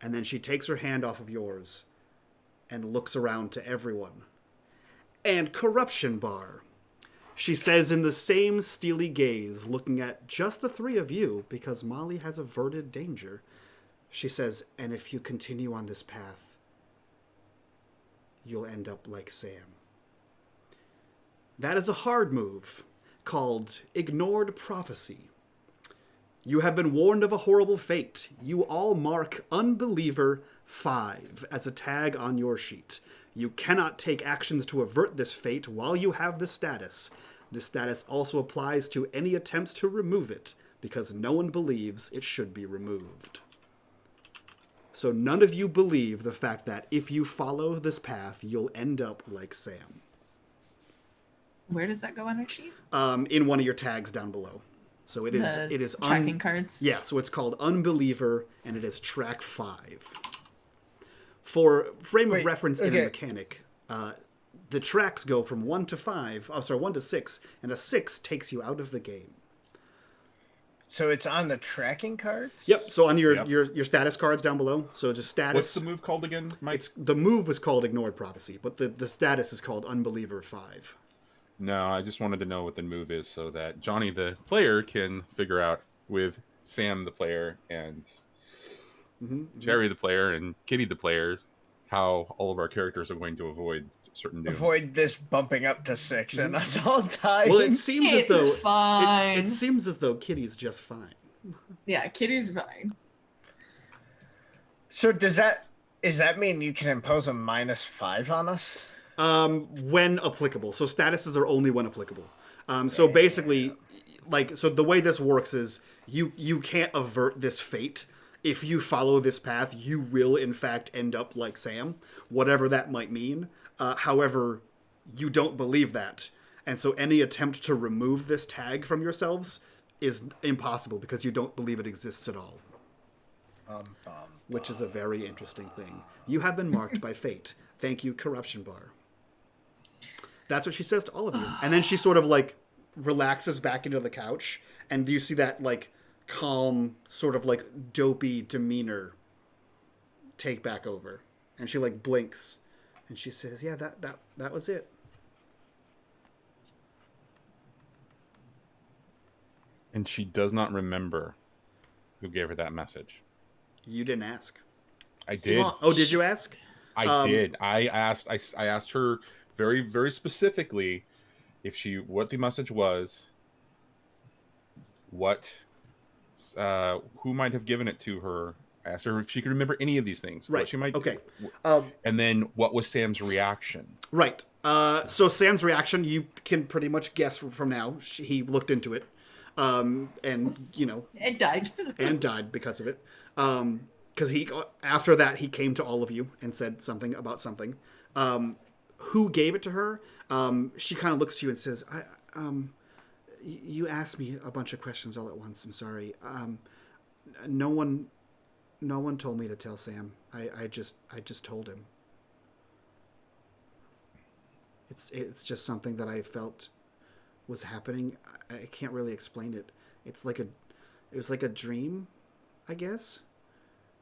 And then she takes her hand off of yours and looks around to everyone. "And corruption bar," she says in the same steely gaze, looking at just the three of you because Molly has averted danger. She says, "And if you continue on this path, you'll end up like Sam." That is a hard move called Ignored Prophecy. You have been warned of a horrible fate. You all mark Unbeliever 5 as a tag on your sheet. You cannot take actions to avert this fate while you have the status. This status also applies to any attempts to remove it, because no one believes it should be removed. So none of you believe the fact that if you follow this path, you'll end up like Sam. Where does that go on our sheet? In one of your tags down below. So it is tracking cards. Yeah, so it's called Unbeliever, and it is track 5. For frame of reference in a mechanic, the tracks go from 1 to 5. Oh, sorry, 1 to 6, and a 6 takes you out of the game. So it's on the tracking cards? Yep. So on your status cards down below. So just status. What's the move called again, Mike? The move was called Ignored Prophecy, but the status is called Unbeliever 5. No, I just wanted to know what the move is so that Johnny, the player, can figure out with Sam, the player, and Jerry the player and Kitty the player, how all of our characters are going to avoid certain dooms. Avoid this bumping up to 6 and us all dying. Well, it seems as It's though fine. it seems as though Kitty's just fine. Yeah, Kitty's fine. So does that mean you can impose a -5 on us? When applicable. So statuses are only when applicable. So basically, so the way this works is you can't avert this fate. If you follow this path, you will in fact end up like Sam, whatever that might mean. However, you don't believe that. And so any attempt to remove this tag from yourselves is impossible because you don't believe it exists at all. Which is a very interesting thing. You have been marked by fate. Thank you, Corruption Bar. That's what she says to all of you. And then she sort of like relaxes back into the couch, and you see that like calm, sort of like dopey demeanor take back over. And she like blinks and she says, yeah, that was it. And she does not remember who gave her that message. You didn't ask. I did. Oh, did you ask? I did. I asked her very, very specifically what the message was, who might have given it to her. I asked her if she could remember any of these things. Right. What she might. Okay. And then what was Sam's reaction? Right. So Sam's reaction, you can pretty much guess from now. He looked into it, and It died. and died because of it. Because after that he came to all of you and said something about something. Who gave it to her? She kind of looks to you and says, you asked me a bunch of questions all at once. I'm sorry. No one told me to tell Sam. I just told him. It's just something that I felt was happening. I can't really explain it. It was like a dream, I guess.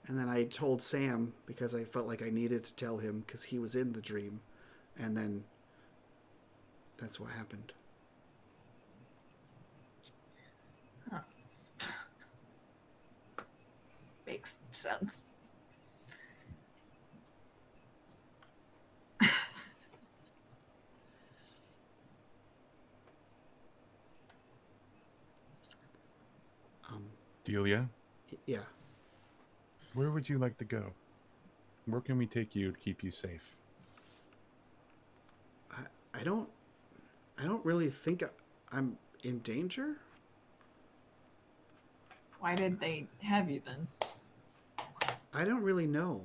And then I told Sam because I felt like I needed to tell him because he was in the dream. And then that's what happened. Huh. Makes sense. Delia? Yeah. Where would you like to go? Where can we take you to keep you safe? I don't really think I'm in danger. Why did they have you then? I don't really know.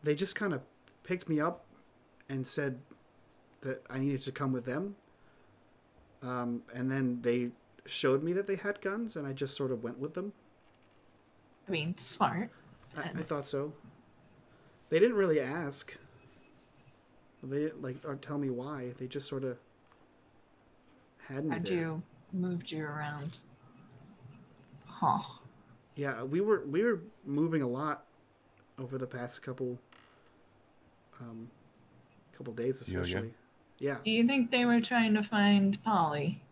They just kind of picked me up and said that I needed to come with them. And then they showed me that they had guns, and I just sort of went with them. I mean, smart. I thought so. They didn't really ask. They didn't or tell me why. They just sort of had me How'd there. you moved you around? Huh. Yeah, we were moving a lot over the past couple days, especially. Yeah. Do you think they were trying to find Polly?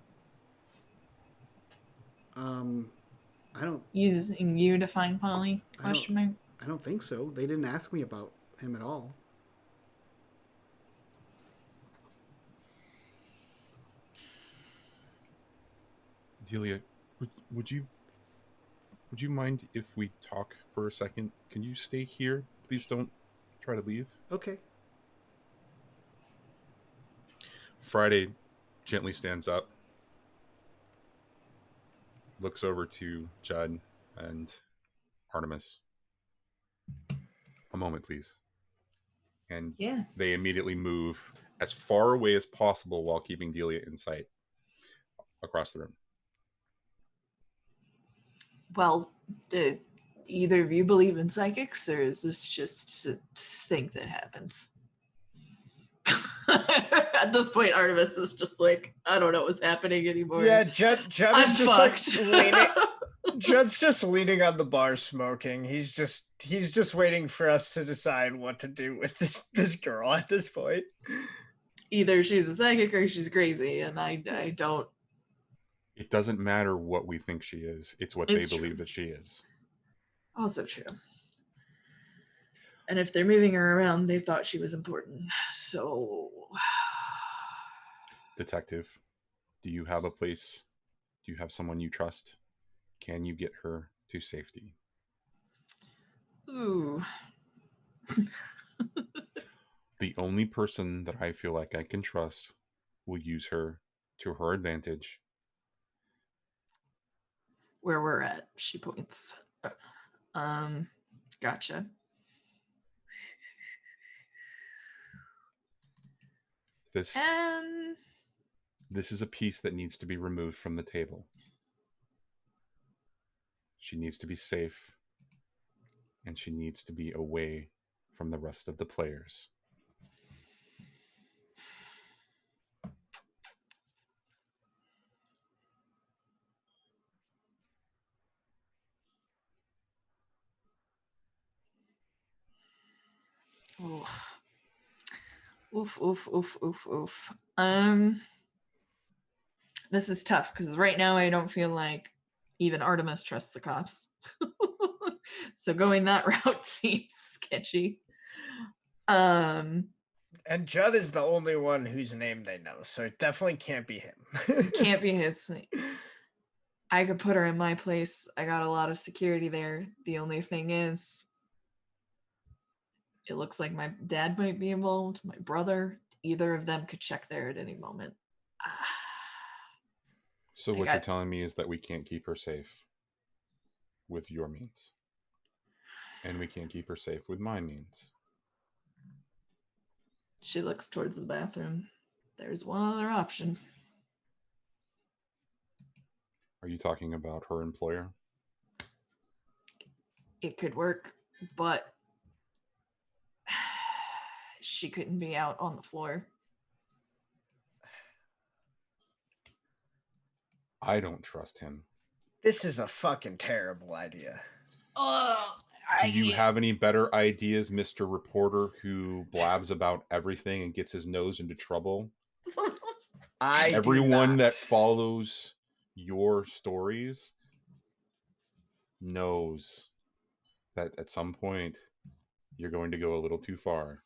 I don't. Using you to find Polly? Question mark. I don't think so. They didn't ask me about him at all. Delia, would you mind if we talk for a second? Can you stay here? Please don't try to leave. Okay. Friday gently stands up, looks over to Judd and Artemis. A moment, please. And Yeah. they immediately move as far away as possible while keeping Delia in sight across the room. Well, do either of you believe in psychics, or is this just a thing that happens? At this point, Artemis is just like, I don't know what's happening anymore. Yeah, Judd I'm is just fucked. leaning. Judd's just leaning on the bar smoking. He's just waiting for us to decide what to do with this girl at this point. Either she's a psychic or she's crazy, and I don't. It doesn't matter what we think she is. It's what It's they true. believe that she is. Also true. And if they're moving her around, they thought she was important. So, Detective, do you have a place? Do you have someone you trust? Can you get her to safety? ooh. The only person that I feel like I can trust will use her to her advantage. Where we're at, she points. Gotcha. This is a piece that needs to be removed from the table. She needs to be safe, and she needs to be away from the rest of the players. Oof. Oof, oof, oof, oof, oof. This is tough because right now I don't feel like even Artemis trusts the cops. So going that route seems sketchy. And Judd is the only one whose name they know, so it definitely can't be him. Can't be his. I could put her in my place. I got a lot of security there. The only thing is, it looks like my dad might be involved, my brother. Either of them could check there at any moment. So what you're telling me is that we can't keep her safe with your means. And we can't keep her safe with my means. She looks towards the bathroom. There's one other option. Are you talking about her employer? It could work, but she couldn't be out on the floor. I don't trust him. This is a fucking terrible idea. Do you have any better ideas, Mr. Reporter, who blabs about everything and gets his nose into trouble? Everyone that follows your stories knows that at some point you're going to go a little too far.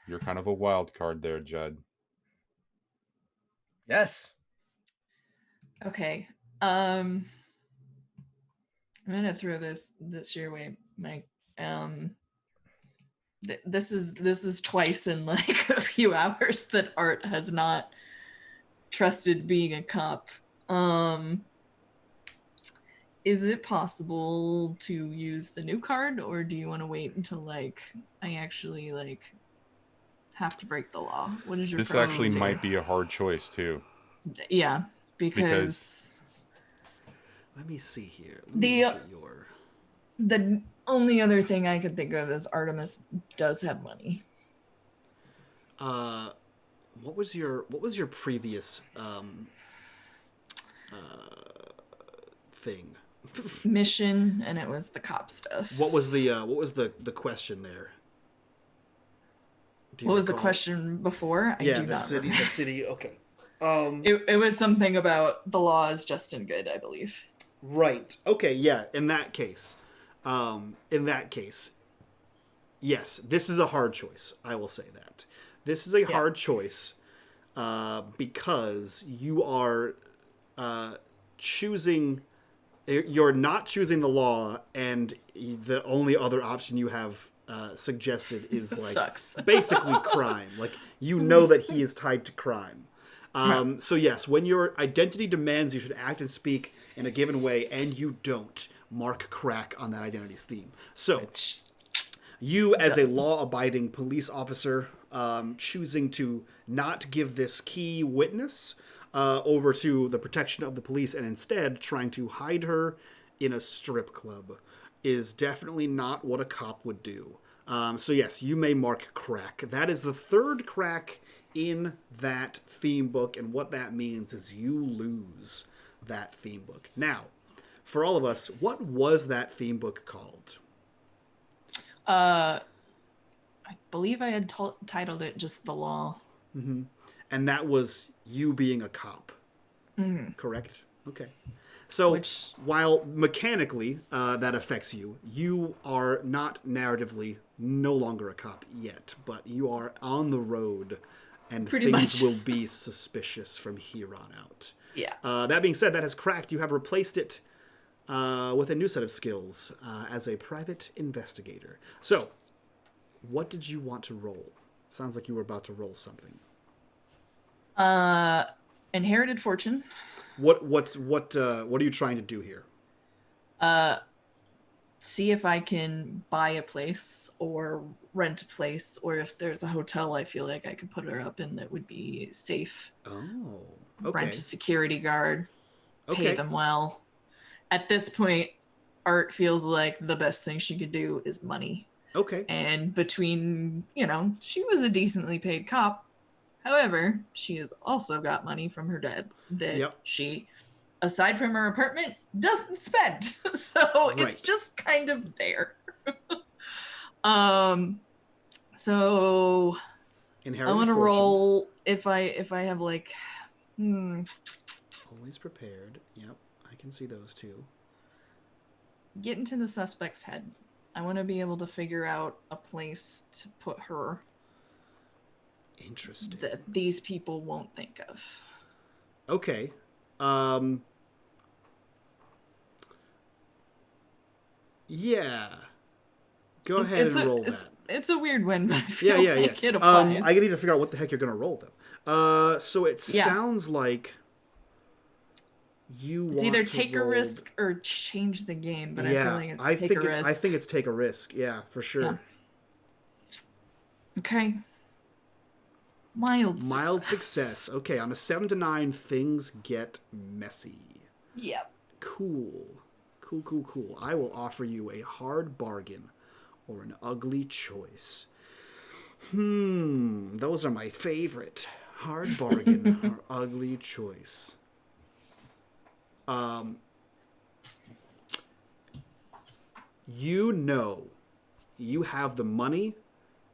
You're kind of a wild card there, Judd. Yes. Okay. I'm gonna throw this your way, Mike. This is twice in like a few hours that Art has not trusted being a cop. Is it possible to use the new card, or do you want to wait until like I actually like have to break the law? What is your This actually might be a hard choice too. Yeah, because let me see here. The only other thing I could think of is Artemis does have money. What was your previous thing? Mission, and it was the cop stuff. What was the question there? What was the question before? The city. Okay. It was something about the law is just and good, I believe. Right. Okay. Yeah. In that case, yes, this is a hard choice. I will say that this is a hard choice because you are choosing. You're not choosing the law, and the only other option you have suggested is like basically crime. Like you know that he is tied to crime. So yes, when your identity demands you should act and speak in a given way, and you don't, mark crack on that identity's theme. So you, as a law-abiding police officer, choosing to not give this key witness over to the protection of the police and instead trying to hide her in a strip club is definitely not what a cop would do. So yes, you may mark crack. That is the third crack in that theme book, and what that means is you lose that theme book. Now, for all of us, what was that theme book called? I believe I had titled it just The Law. Mm-hmm. And that was you being a cop. Mm-hmm. Correct? Okay. So Which- while mechanically that affects you, you are not narratively no longer a cop yet, but you are on the road, and Pretty things much. will be suspicious from here on out. Yeah. That being said, that has cracked. You have replaced it with a new set of skills as a private investigator. So, what did you want to roll? Sounds like you were about to roll something. Inherited fortune. What are you trying to do here? See if I can buy a place or rent a place, or if there's a hotel I feel like I could put her up in that would be safe. Oh, okay. Rent a security guard, pay Okay. them well. At this point, Art feels like the best thing she could do is money. Okay. And between, she was a decently paid cop. However, she has also got money from her dad that she, aside from her apartment, doesn't spend. So it's just kind of there. So Inherited I'm gonna fortune. roll if I have like Always prepared. Yep, I can see those two. get into the suspect's head. I want to be able to figure out a place to put her Interesting. that these people won't think of. Okay. Yeah. Go ahead and roll that. It's a weird one, but I feel like it I applies. need to figure out what the heck you're going to roll, though. So it sounds like you want It's either to take a roll... risk or change the game, but I feel like it's take a risk. I think it's take a risk. Yeah, for sure. Yeah. Okay. Mild success. Okay, on a 7 to 9, things get messy. Yep. Cool. I will offer you a hard bargain or an ugly choice. Those are my favorite. Hard bargain or ugly choice. You have the money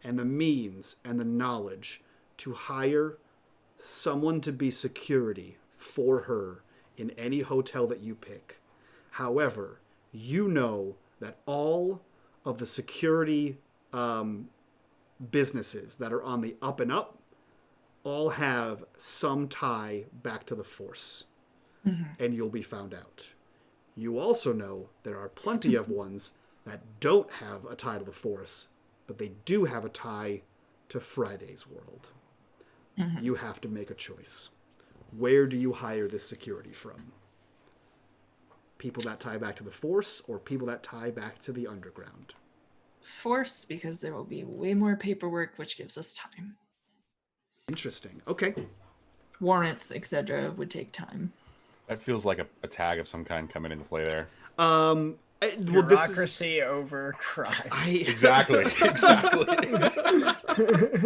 and the means and the knowledge to hire someone to be security for her in any hotel that you pick. However, you know that all of the security businesses that are on the up and up all have some tie back to the Force. And you'll be found out. You also know there are plenty of ones that don't have a tie to the Force, but they do have a tie to Friday's world. You have to make a choice. Where do you hire this security from? People that tie back to the Force or people that tie back to the underground? Force, because there will be way more paperwork, which gives us time. Interesting. Okay. Warrants, etc., would take time. That feels like a tag of some kind coming into play there. Bureaucracy over crime. Exactly.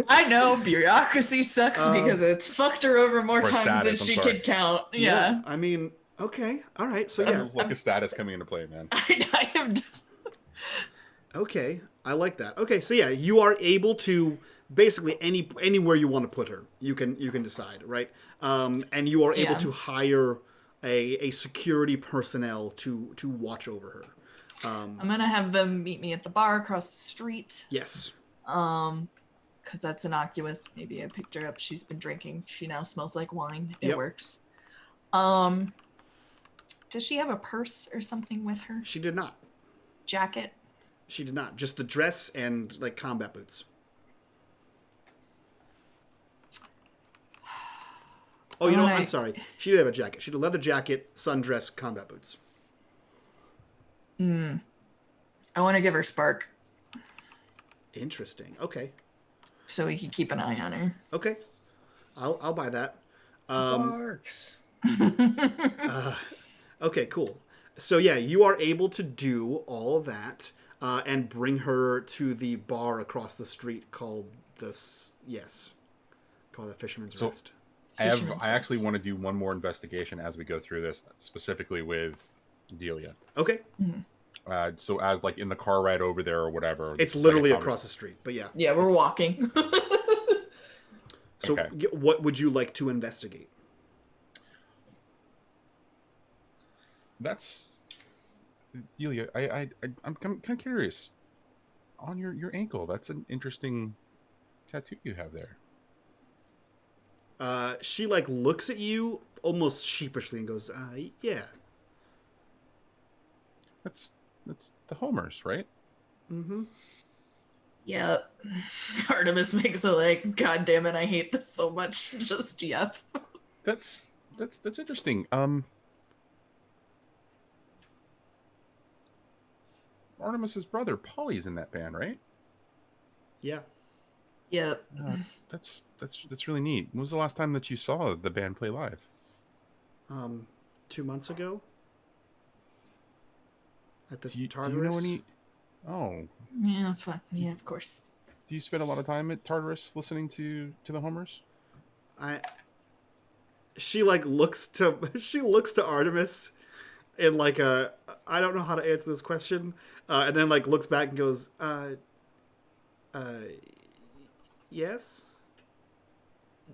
I know bureaucracy sucks because it's fucked her over more times than she could count. Yeah. I mean, okay. All right. So That yeah. feels like a status coming into play, man. I am. Okay. I like that. Okay. So yeah, you are able to basically anywhere you want to put her, you can decide, right? And you are able to hire a security personnel to watch over her. I'm gonna have them meet me at the bar across the street. Yes. Because that's innocuous. Maybe I picked her up. She's been drinking. She now smells like wine. It works. Does she have a purse or something with her? She did not. Jacket? She did not. Just the dress and like combat boots. Oh, you know what? I'm sorry. She did have a jacket. She had a leather jacket, sundress, combat boots. I want to give her Spark. Interesting. Okay. So we can keep an eye on her. Okay. I'll buy that. Sparks. Okay, cool. So yeah, you are able to do all that and bring her to the bar across the street called the Fisherman's Rest. I actually want to do one more investigation as we go through this, specifically with Delia. Okay. So as like in the car ride over there or whatever. It's literally across the street, but yeah. Yeah, we're walking. So what would you like to investigate? That's Delia. I'm kind of curious. On your ankle, that's an interesting tattoo you have there. She like looks at you almost sheepishly and goes, yeah. That's the Homers, right? Mm-hmm. Yep. Artemis makes a like, God damn it, I hate this so much. Just yep. That's interesting. Artemis's brother Polly's in that band, right? Yeah. Yep. That's really neat. When was the last time that you saw the band play live? 2 months ago. At the Do you Tartarus. know any? Oh. Yeah, fun. Yeah, of course. Do you spend a lot of time at Tartarus listening to the Homers? She like looks to Artemis in like a, I don't know how to answer this question, and then like looks back and goes, yes.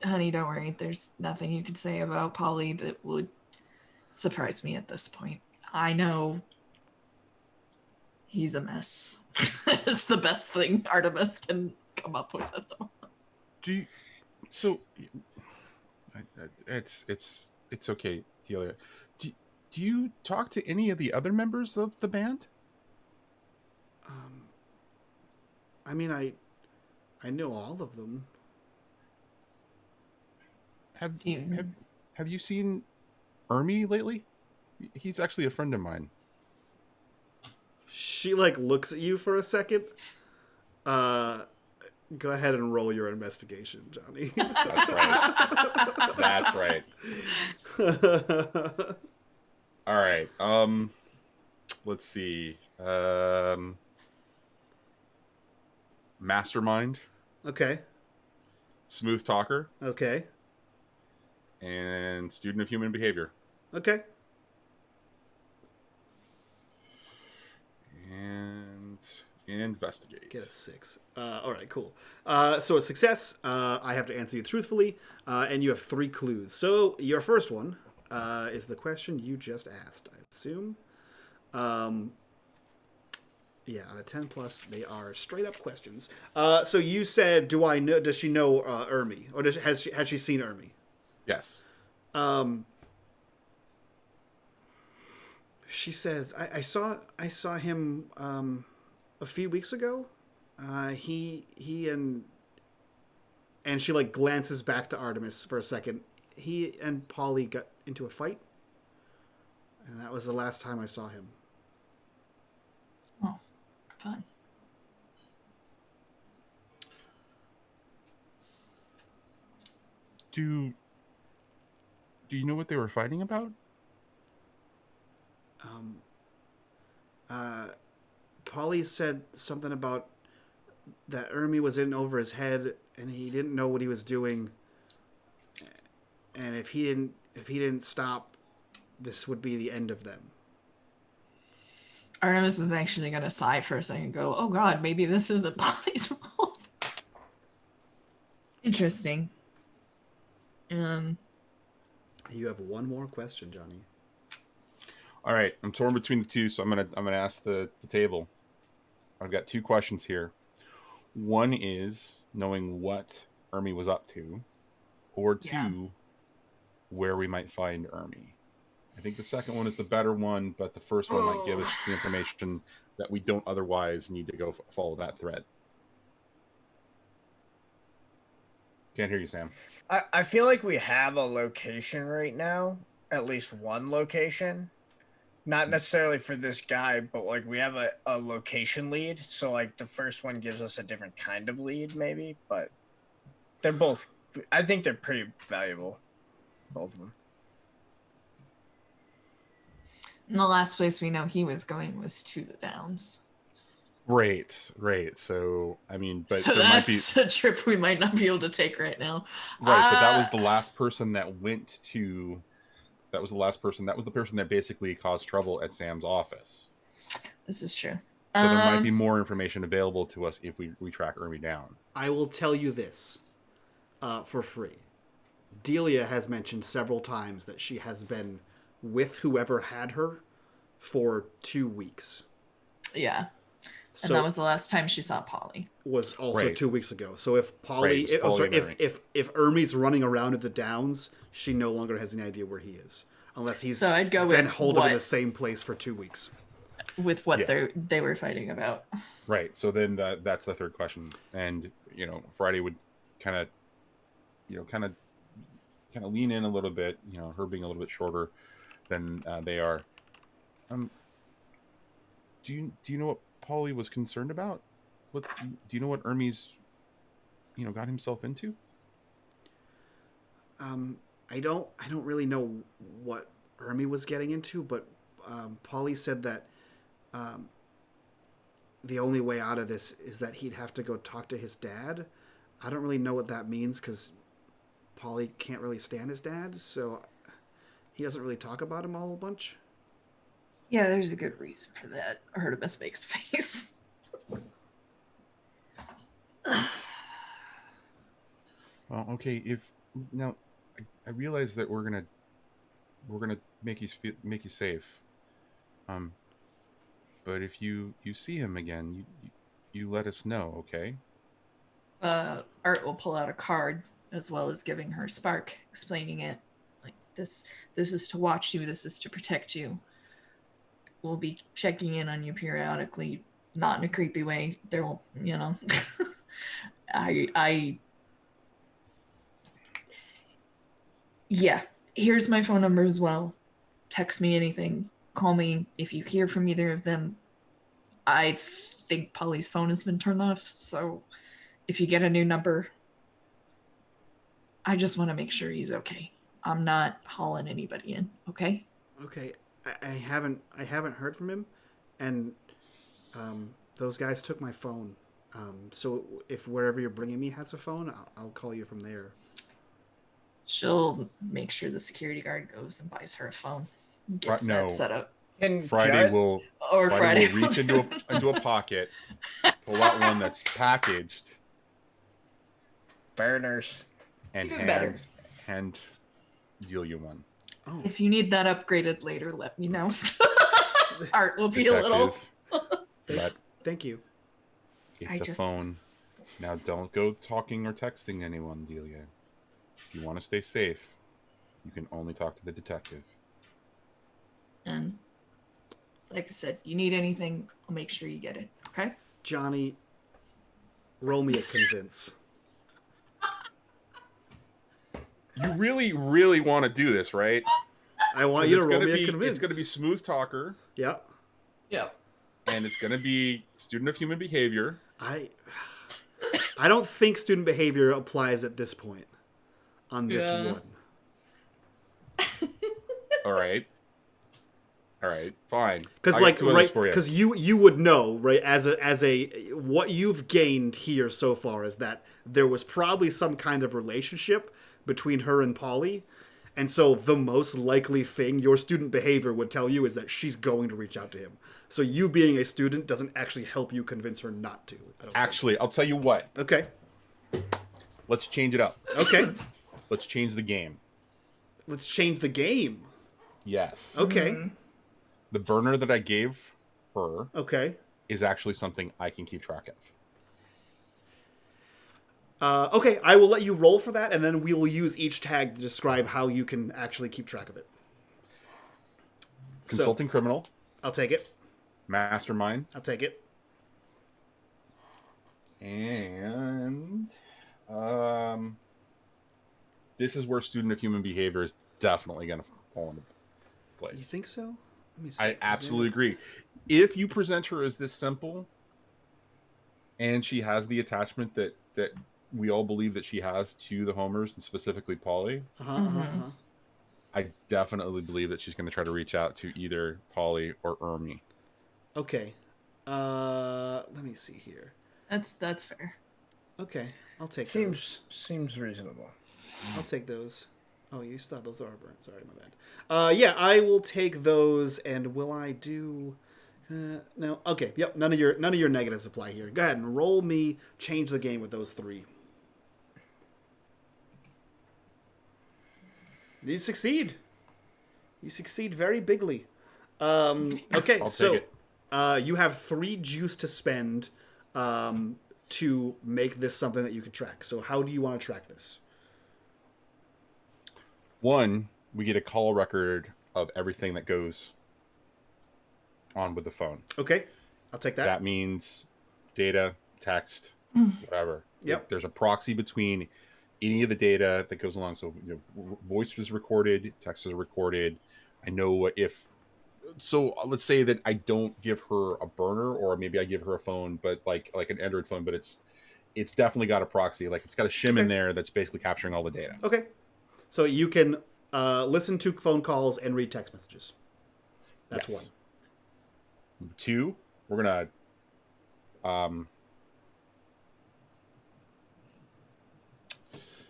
Honey, don't worry. There's nothing you could say about Polly that would surprise me at this point. I know he's a mess. It's the best thing Artemis can come up with at the moment. Do you? So, it's okay, Delia. Do you talk to any of the other members of the band? I mean, I know all of them. Have you seen Ermi lately? He's actually a friend of mine. She like looks at you for a second. Go ahead and roll your investigation, Johnny. That's right. That's right. All right. Let's see. Mastermind. Okay. Smooth talker. Okay. And student of human behavior. Okay. And investigate. Get a 6. All right, cool. So a success. I have to answer you truthfully, and you have 3 clues. So your first one is the question you just asked, I assume. Yeah, on a 10 plus, they are straight up questions. So you said, "Do I know? Does she know Ermi, or has she seen Ermi?" Yes. She says, "I saw him a few weeks ago. He and she like glances back to Artemis for a second. He and Polly got into a fight, and that was the last time I saw him." Oh, fun. Do you know what they were fighting about? Polly said something about that Ermi was in over his head, and he didn't know what he was doing. And if he didn't stop, this would be the end of them. Artemis is actually going to sigh for a second and go, oh god, maybe this isn't Polly's fault. Interesting. You have one more question, Johnny. All right, I'm torn between the two, so I'm gonna ask the table. I've got 2 questions here. One is knowing what Ermi was up to, or 2, where we might find Ermi. I think the second one is the better one, but the first one might give us the information that we don't otherwise need to go follow that thread. Can't hear you, Sam. I feel like we have a location right now, at least one location. Not necessarily for this guy, but like we have a location lead. So like the first one gives us a different kind of lead, maybe, but they're both, I think they're pretty valuable, both of them. And the last place we know he was going was to the Downs. Right. So, I mean, but so there might be that's a trip we might not be able to take right now. Right, but that was the last person that went to. That was the last person. That was the person that basically caused trouble at Sam's office. This is true. So there might be more information available to us if we track Ermi down. I will tell you this for free. Delia has mentioned several times that she has been with whoever had her for 2 weeks. Yeah. So And that was the last time she saw Polly. was also Right. 2 weeks ago. So if Polly, Right, it was Polly and Ernie. if Ermie's running around at the Downs, she no longer has any idea where he is, unless he's So I'd go been with holding what, in the same place for 2 weeks. with what Yeah. they were fighting about. Right. So then that's the third question, and Friday would kind of, kind of lean in a little bit. Her being a little bit shorter than they are. Do you know what Polly was concerned about? Do you know what Hermes, got himself into? I don't really know what Ermie was getting into, but Polly said that the only way out of this is that he'd have to go talk to his dad. I don't really know what that means because Polly can't really stand his dad, so he doesn't really talk about him all a bunch. Yeah, there's a good reason for that. Artemis makes face. Well, okay. Now, I realize that we're gonna make you safe. But if you see him again, you let us know, okay? Art will pull out a card as well as giving her spark, explaining it like this is to watch you, this is to protect you. We'll be checking in on you periodically, not in a creepy way. There won't, yeah, here's my phone number as well. Text me anything, call me if you hear from either of them. I think Polly's phone has been turned off, so if you get a new number, I just want to make sure he's okay. I'm not hauling anybody in, okay? Okay, I haven't heard from him, and those guys took my phone. So if wherever you're bringing me has a phone, I'll call you from there. She'll make sure the security guard goes and buys her a phone. Gets No. that set up. And Friday will Friday will reach into a pocket, pull out one that's packaged, burners. and Even better. hand deal you one. Oh, If you need that upgraded later, let me know. Art will be a little. But thank you. it's a phone. Now don't go talking or texting anyone, Delia. If you want to stay safe, you can only talk to the detective. And like I said, you need anything, I'll make sure you get it. Okay? Johnny, roll me a convince. You really, really want to do this, right? I want you to roll me a It's convince. going to be smooth talker, Yep. Yep. and it's going to be student of human behavior. I don't think student behavior applies at this point on this one. All right, fine. Because because you would know, right, as a what you've gained here so far is that there was probably some kind of relationship between her and Polly, and so the most likely thing your student behavior would tell you is that she's going to reach out to him. So you being a student doesn't actually help you convince her not to. Actually, I'll tell you what. Okay. Let's change it up. Okay. Let's change the game. Let's change the game. Yes. Okay. The burner that I gave her Okay. is actually something I can keep track of. Okay, I will let you roll for that, and then we will use each tag to describe how you can actually keep track of it. Consulting criminal, I'll take it. mastermind, I'll take it. and this is where student of human behavior is definitely going to fall into place. You think so? Let me see. I absolutely agree. If you present her as this simple, and she has the attachment that we all believe that she has to the Homers, and specifically Polly, I definitely believe that she's going to try to reach out to either Polly or Ermi. Okay. Let me see here. That's fair. Okay, I'll take those. Seems reasonable. I'll take those. Oh, you still have those are burnt. Sorry, my bad. Yeah, I will take those, and will I do... no. Okay, yep, none of your negatives apply here. Go ahead and roll me change the game with those three. You succeed. You succeed very bigly. Okay, I'll so take you have 3 juice to spend to make this something that you can track. So how do you want to track this? One, we get a call record of everything that goes on with the phone. Okay, I'll take that. That means data, text, whatever. Yep. There's a proxy between any of the data that goes along. So, voice was recorded, text was recorded. I know if. So let's say that I don't give her a burner, or maybe I give her a phone, but like an Android phone, but it's definitely got a proxy. Like it's got a shim in there that's basically capturing all the data. Okay, so you can listen to phone calls and read text messages. That's Yes. 1. 2, we're gonna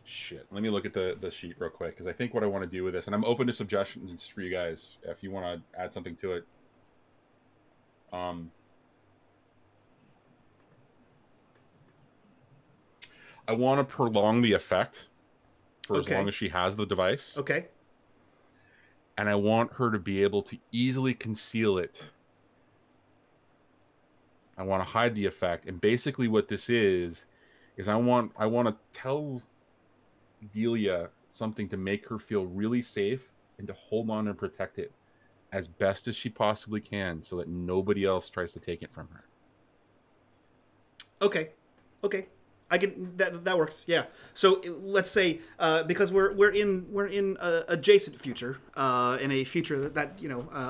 shit. Let me look at the sheet real quick, because I think what I want to do with this, and I'm open to suggestions for you guys if you want to add something to it. I want to prolong the effect for as long as she has the device. Okay. And I want her to be able to easily conceal it. I want to hide the effect. And basically what this is I want to tell Delia something to make her feel really safe and to hold on and protect it as best as she possibly can, so that nobody else tries to take it from her. Okay. I can that works. Yeah. So let's say because we're in adjacent future, in a future that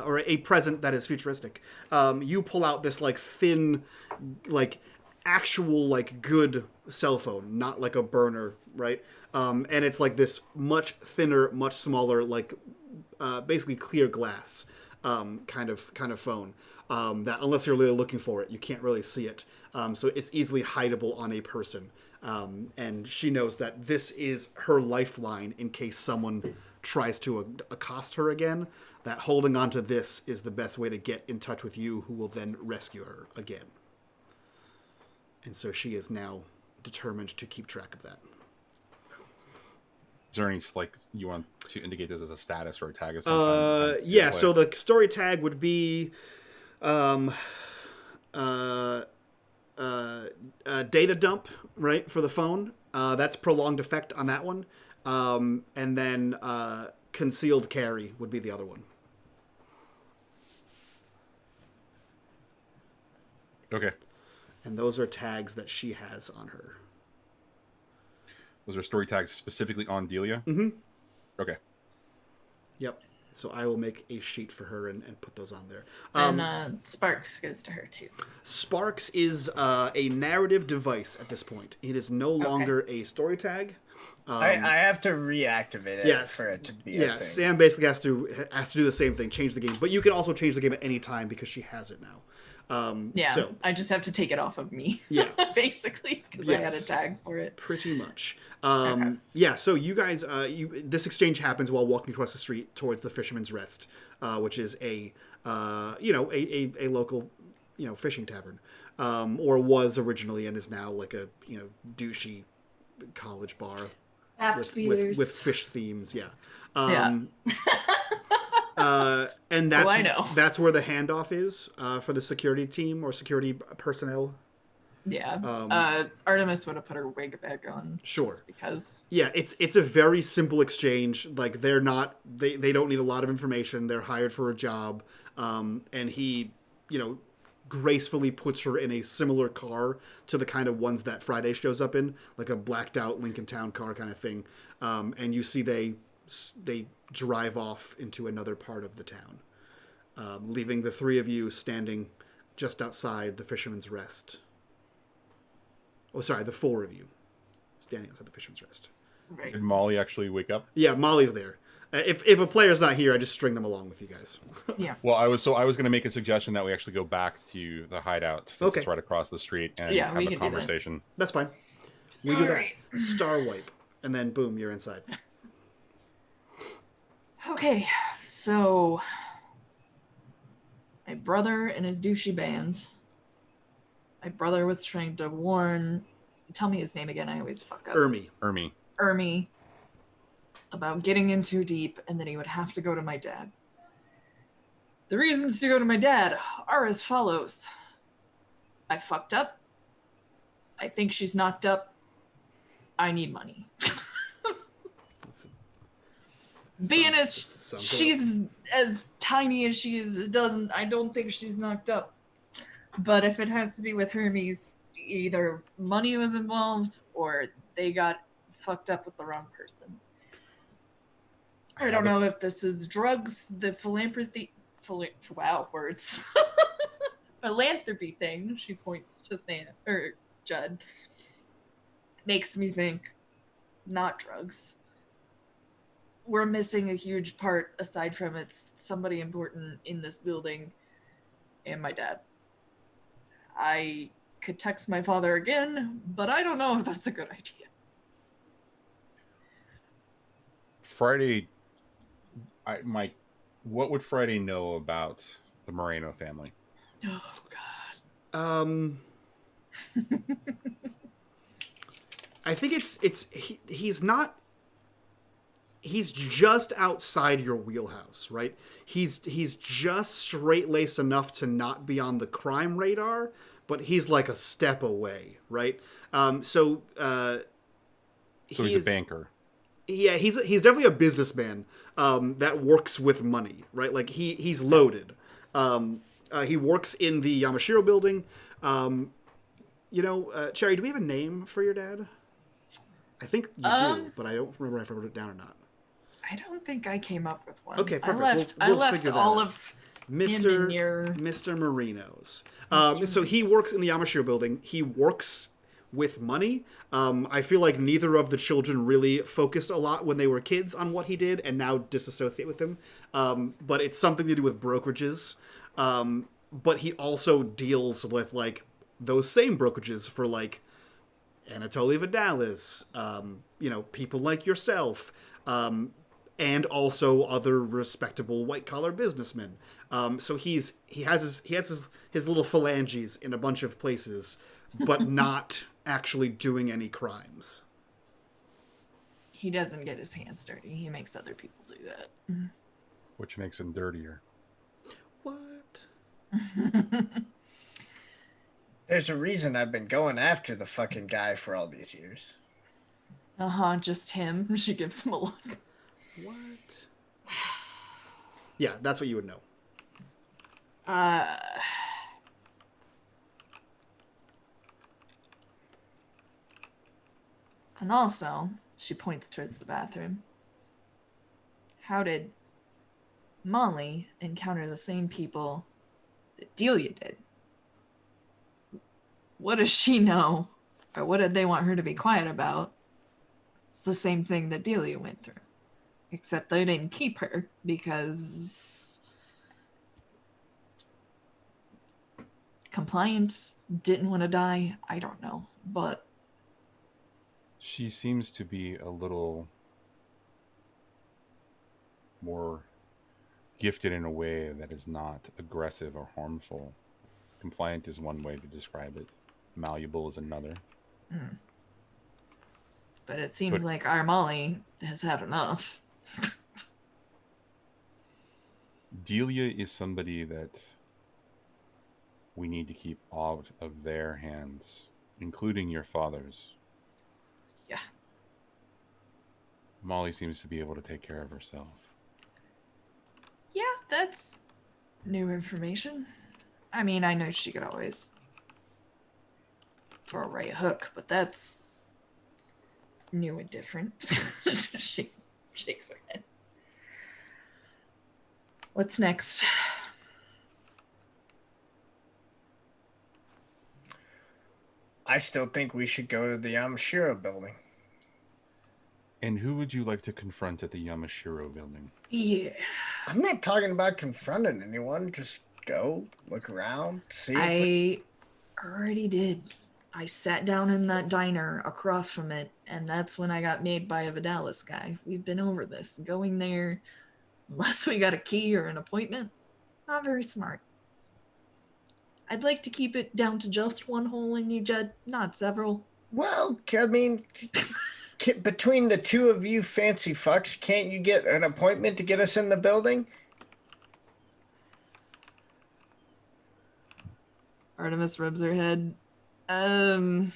or a present that is futuristic. You pull out this like thin, like actual like good cell phone, not like a burner, right? And it's like this much thinner, much smaller, like basically clear glass kind of phone. That unless you're really looking for it, you can't really see it. So it's easily hideable on a person. And she knows that this is her lifeline in case someone tries to accost her again. That holding on to this is the best way to get in touch with you, who will then rescue her again. And so she is now determined to keep track of that. Is there any, like, you want to indicate this as a status or a tag of some kind? Yeah, so the story tag would be data dump, right, for the phone. That's prolonged effect on that one. And then concealed carry would be the other one. Okay. And those are tags that she has on her. Those are story tags specifically on Delia? Mm-hmm. Okay. Yep. So I will make a sheet for her and put those on there. And Sparks goes to her too. Sparks is a narrative device at this point. It is no longer a story tag. I have to reactivate it for it to be a thing. Sam basically has to do the same thing, change the game. But you can also change the game at any time because she has it now. So, I just have to take it off of me. Yeah. Basically, because I had a tag for it. Pretty much. Yeah, so you guys, this exchange happens while walking across the street towards the Fisherman's Rest, which is a local, fishing tavern, or was originally and is now like a, douchey college bar with fish themes. Yeah. And that's where the handoff is for the security team or security personnel. Yeah. Artemis would have put her wig back on. Sure. Because it's a very simple exchange. Like they don't need a lot of information. They're hired for a job. And he, gracefully puts her in a similar car to the kind of ones that Friday shows up in, like a blacked out Lincoln Town car kind of thing. And you see they drive off into another part of the town, leaving the three of you standing just outside the Fisherman's Rest. Oh, sorry, the four of you standing outside the Fisherman's Rest. Right. Did Molly actually wake up? Yeah, Molly's there. If a player's not here, I just string them along with you guys. Yeah. Well, I was going to make a suggestion that we actually go back to the hideout since it's right across the street and have a conversation. That's fine. We do that. Star wipe, and then boom, you're inside. Okay, so my brother and his douchey band. My brother was trying to warn. Tell me his name again. I always fuck up. Ermi. About getting in too deep, and then he would have to go to my dad. The reasons to go to my dad are as follows. I fucked up. I think she's knocked up. I need money. Being she's as tiny as she is, I don't think she's knocked up. But if it has to do with Hermes, either money was involved or they got fucked up with the wrong person. I don't know if this is drugs, the words. Philanthropy thing, she points to Sam or Judd. Makes me think not drugs. We're missing a huge part aside from it's somebody important in this building and my dad. I could text my father again, but I don't know if that's a good idea. Friday, what would Friday know about the Moreno family? Oh God. I think he's just outside your wheelhouse, right? He's just straight-laced enough to not be on the crime radar, but he's like a step away, right? So he's a banker. Yeah, he's definitely a businessman that works with money, right? Like he's loaded. He works in the Yamashiro Building. Cherry, do we have a name for your dad? I think you do, but I don't remember if I wrote it down or not. I don't think I came up with one. Okay, perfect. I left all of Mr. Marino's. So he works in the Yamashiro Building. He works with money. I feel like neither of the children really focused a lot when they were kids on what he did and now disassociate with him. But it's something to do with brokerages. But he also deals with like those same brokerages for like Anatoly Vidalis, people like yourself, and also other respectable white collar businessmen. So he has his little phalanges in a bunch of places, but not actually doing any crimes. He doesn't get his hands dirty. He makes other people do that. Which makes him dirtier. What? There's a reason I've been going after the fucking guy for all these years. Just him. She gives him a look. What? Yeah, that's what you would know. And also, she points towards the bathroom. How did Molly encounter the same people that Delia did? What does she know? Or what did they want her to be quiet about? It's the same thing that Delia went through. Except they didn't keep her because compliance didn't want to die. I don't know. But she seems to be a little more gifted in a way that is not aggressive or harmful. Compliant is one way to describe it. Malleable is another. But it seems like our Molly has had enough. Delia is somebody that we need to keep out of their hands, including your father's. Yeah. Molly seems to be able to take care of herself. Yeah, that's new information. I mean, I know she could always throw Ray a hook, but that's new and different. She shakes her head. What's next? I still think we should go to the Yamashiro Building. And who would you like to confront at the Yamashiro Building? Yeah. I'm not talking about confronting anyone. Just go, look around, see. I already did. I sat down in that diner across from it, and that's when I got made by a Vidalis guy. We've been over this. Going there, unless we got a key or an appointment, not very smart. I'd like to keep it down to just one hole in you, Judd, not several. Well, I mean, between the two of you fancy fucks, can't you get an appointment to get us in the building? Artemis rubs her head. I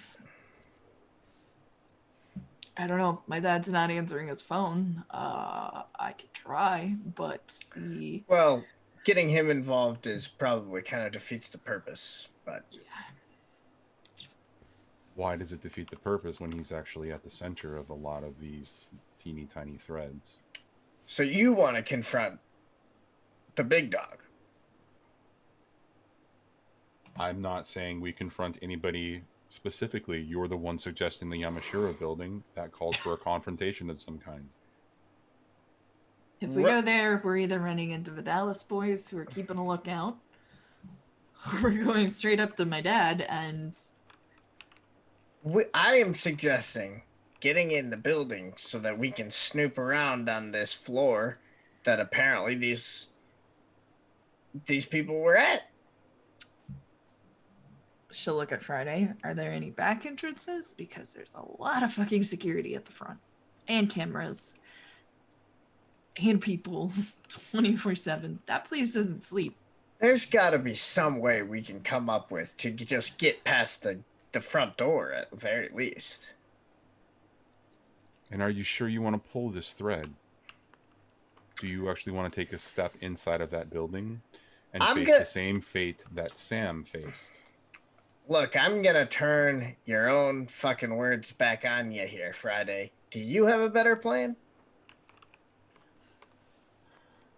don't know. My dad's not answering his phone. I could try, but the Well, getting him involved is probably kind of defeats the purpose. But yeah. Why does it defeat the purpose when he's actually at the center of a lot of these teeny tiny threads? So you want to confront the big dog? I'm not saying we confront anybody specifically. You're the one suggesting the Yamashiro Building. That calls for a confrontation of some kind. If we go there, we're either running into Vidalis boys who are keeping a lookout, or we're going straight up to my dad and... I am suggesting getting in the building so that we can snoop around on this floor that apparently these people were at. She'll look at Friday. Are there any back entrances? Because there's a lot of fucking security at the front. And cameras. And people 24/7. That place doesn't sleep. There's got to be some way we can come up with to just get past the front door at the very least. And are you sure you want to pull this thread? Do you actually want to take a step inside of that building and face the same fate that Sam faced? Look, I'm going to turn your own fucking words back on you here, Friday. Do you have a better plan?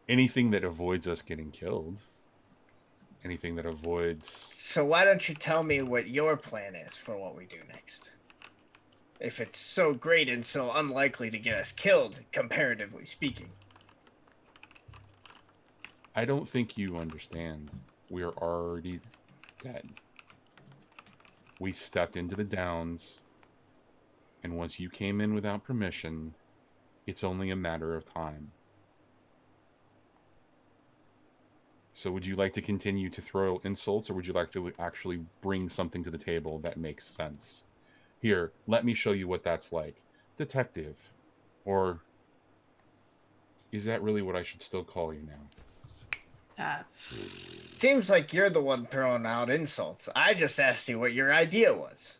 Anything that avoids us getting killed. Anything that avoids... So why don't you tell me what your plan is for what we do next? If it's so great and so unlikely to get us killed, comparatively speaking. I don't think you understand. We're already dead. We stepped into the downs, and once you came in without permission, it's only a matter of time. So would you like to continue to throw insults, or would you like to actually bring something to the table that makes sense? Here, let me show you what that's like. Detective. Or is that really what I should still call you now? Seems like you're the one throwing out insults. I just asked you what your idea was.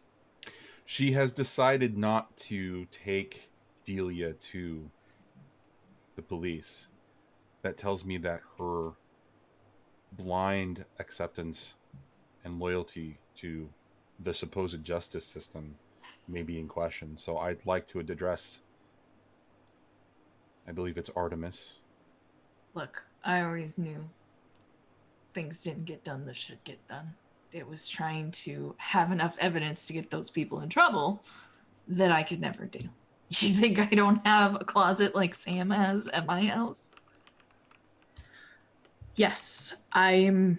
She has decided not to take Delia to the police. That tells me that her blind acceptance and loyalty to the supposed justice system may be in question. So I'd like to address, I believe it's Artemis. Look, I always knew things didn't get done that should get done. It was trying to have enough evidence to get those people in trouble that I could never do. You think I don't have a closet like Sam has at my house? Yes, I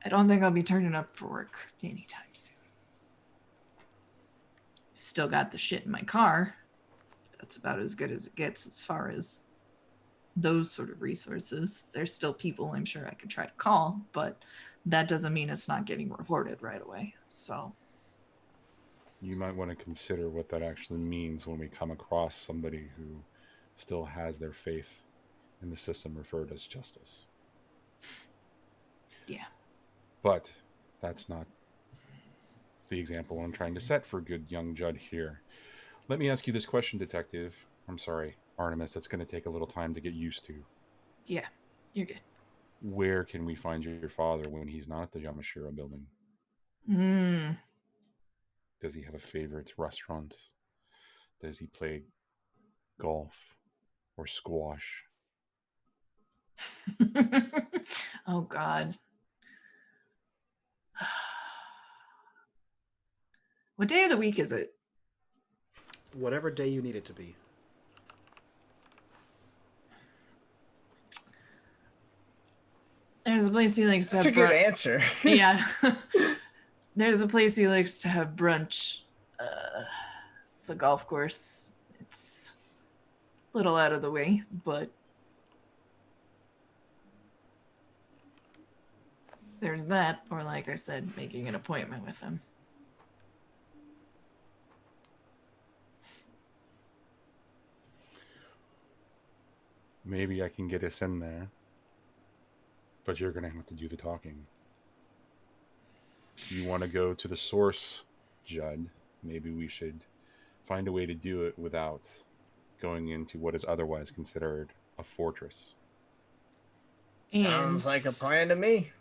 don't think I'll be turning up for work anytime soon. Still got the shit in my car. That's about as good as it gets as far as those sort of resources. There's still people I'm sure I could try to call, but that doesn't mean it's not getting reported right away. So you might want to consider what that actually means when we come across somebody who still has their faith in the system referred as justice. Yeah. But that's not the example I'm trying to set for good young Judd here. Let me ask you this question, Detective. I'm sorry, Artemis, that's going to take a little time to get used to. Yeah, you're good. Where can we find your father when he's not at the Yamashiro Building? Does he have a favorite restaurant? Does he play golf or squash? Oh, God. What day of the week is it? Whatever day you need it to be. There's a place he likes to That's have a good answer. Yeah. There's a place he likes to have brunch. It's a golf course. It's a little out of the way, but there's that, or like I said, making an appointment with him. Maybe I can get us in there. But you're going to have to do the talking. You want to go to the source, Judd? Maybe we should find a way to do it without going into what is otherwise considered a fortress. Sounds like a plan to me.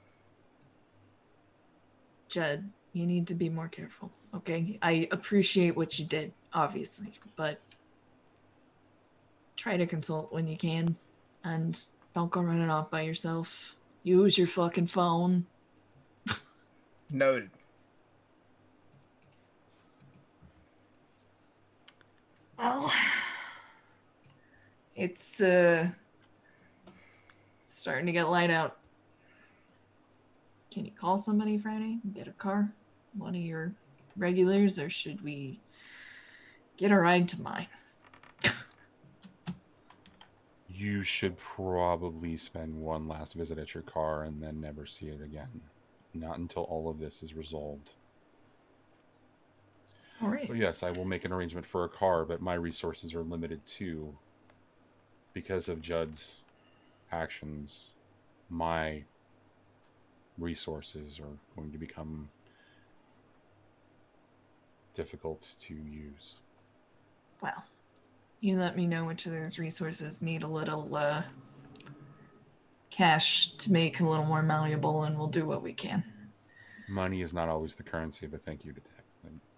Judd, you need to be more careful, okay? I appreciate what you did, obviously, but try to consult when you can, and don't go running off by yourself. Use your fucking phone. Noted. Well, it's starting to get light out. Can you call somebody Friday? Get a car? One of your regulars, or should we get a ride to mine? You should probably spend one last visit at your car and then never see it again. Not until all of this is resolved. All right. Well, yes, I will make an arrangement for a car, but my resources are limited too. Because of Judd's actions, my resources are going to become difficult to use. Well, you let me know which of those resources need a little cash to make a little more malleable, and we'll do what we can. Money is not always the currency, but thank you, Detective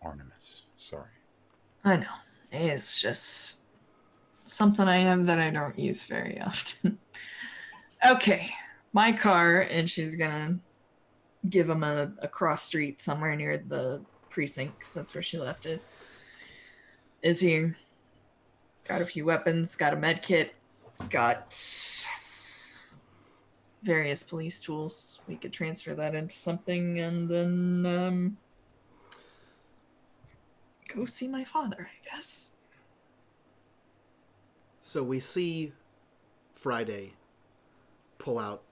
Artemis. Sorry. I know. It's just something I have that I don't use very often. Okay, my car, and she's gonna give him a cross street somewhere near the precinct, because that's where she left it, is here. Got a few weapons, got a med kit, got various police tools. We could transfer that into something and then go see my father, I guess. So we see Friday pull out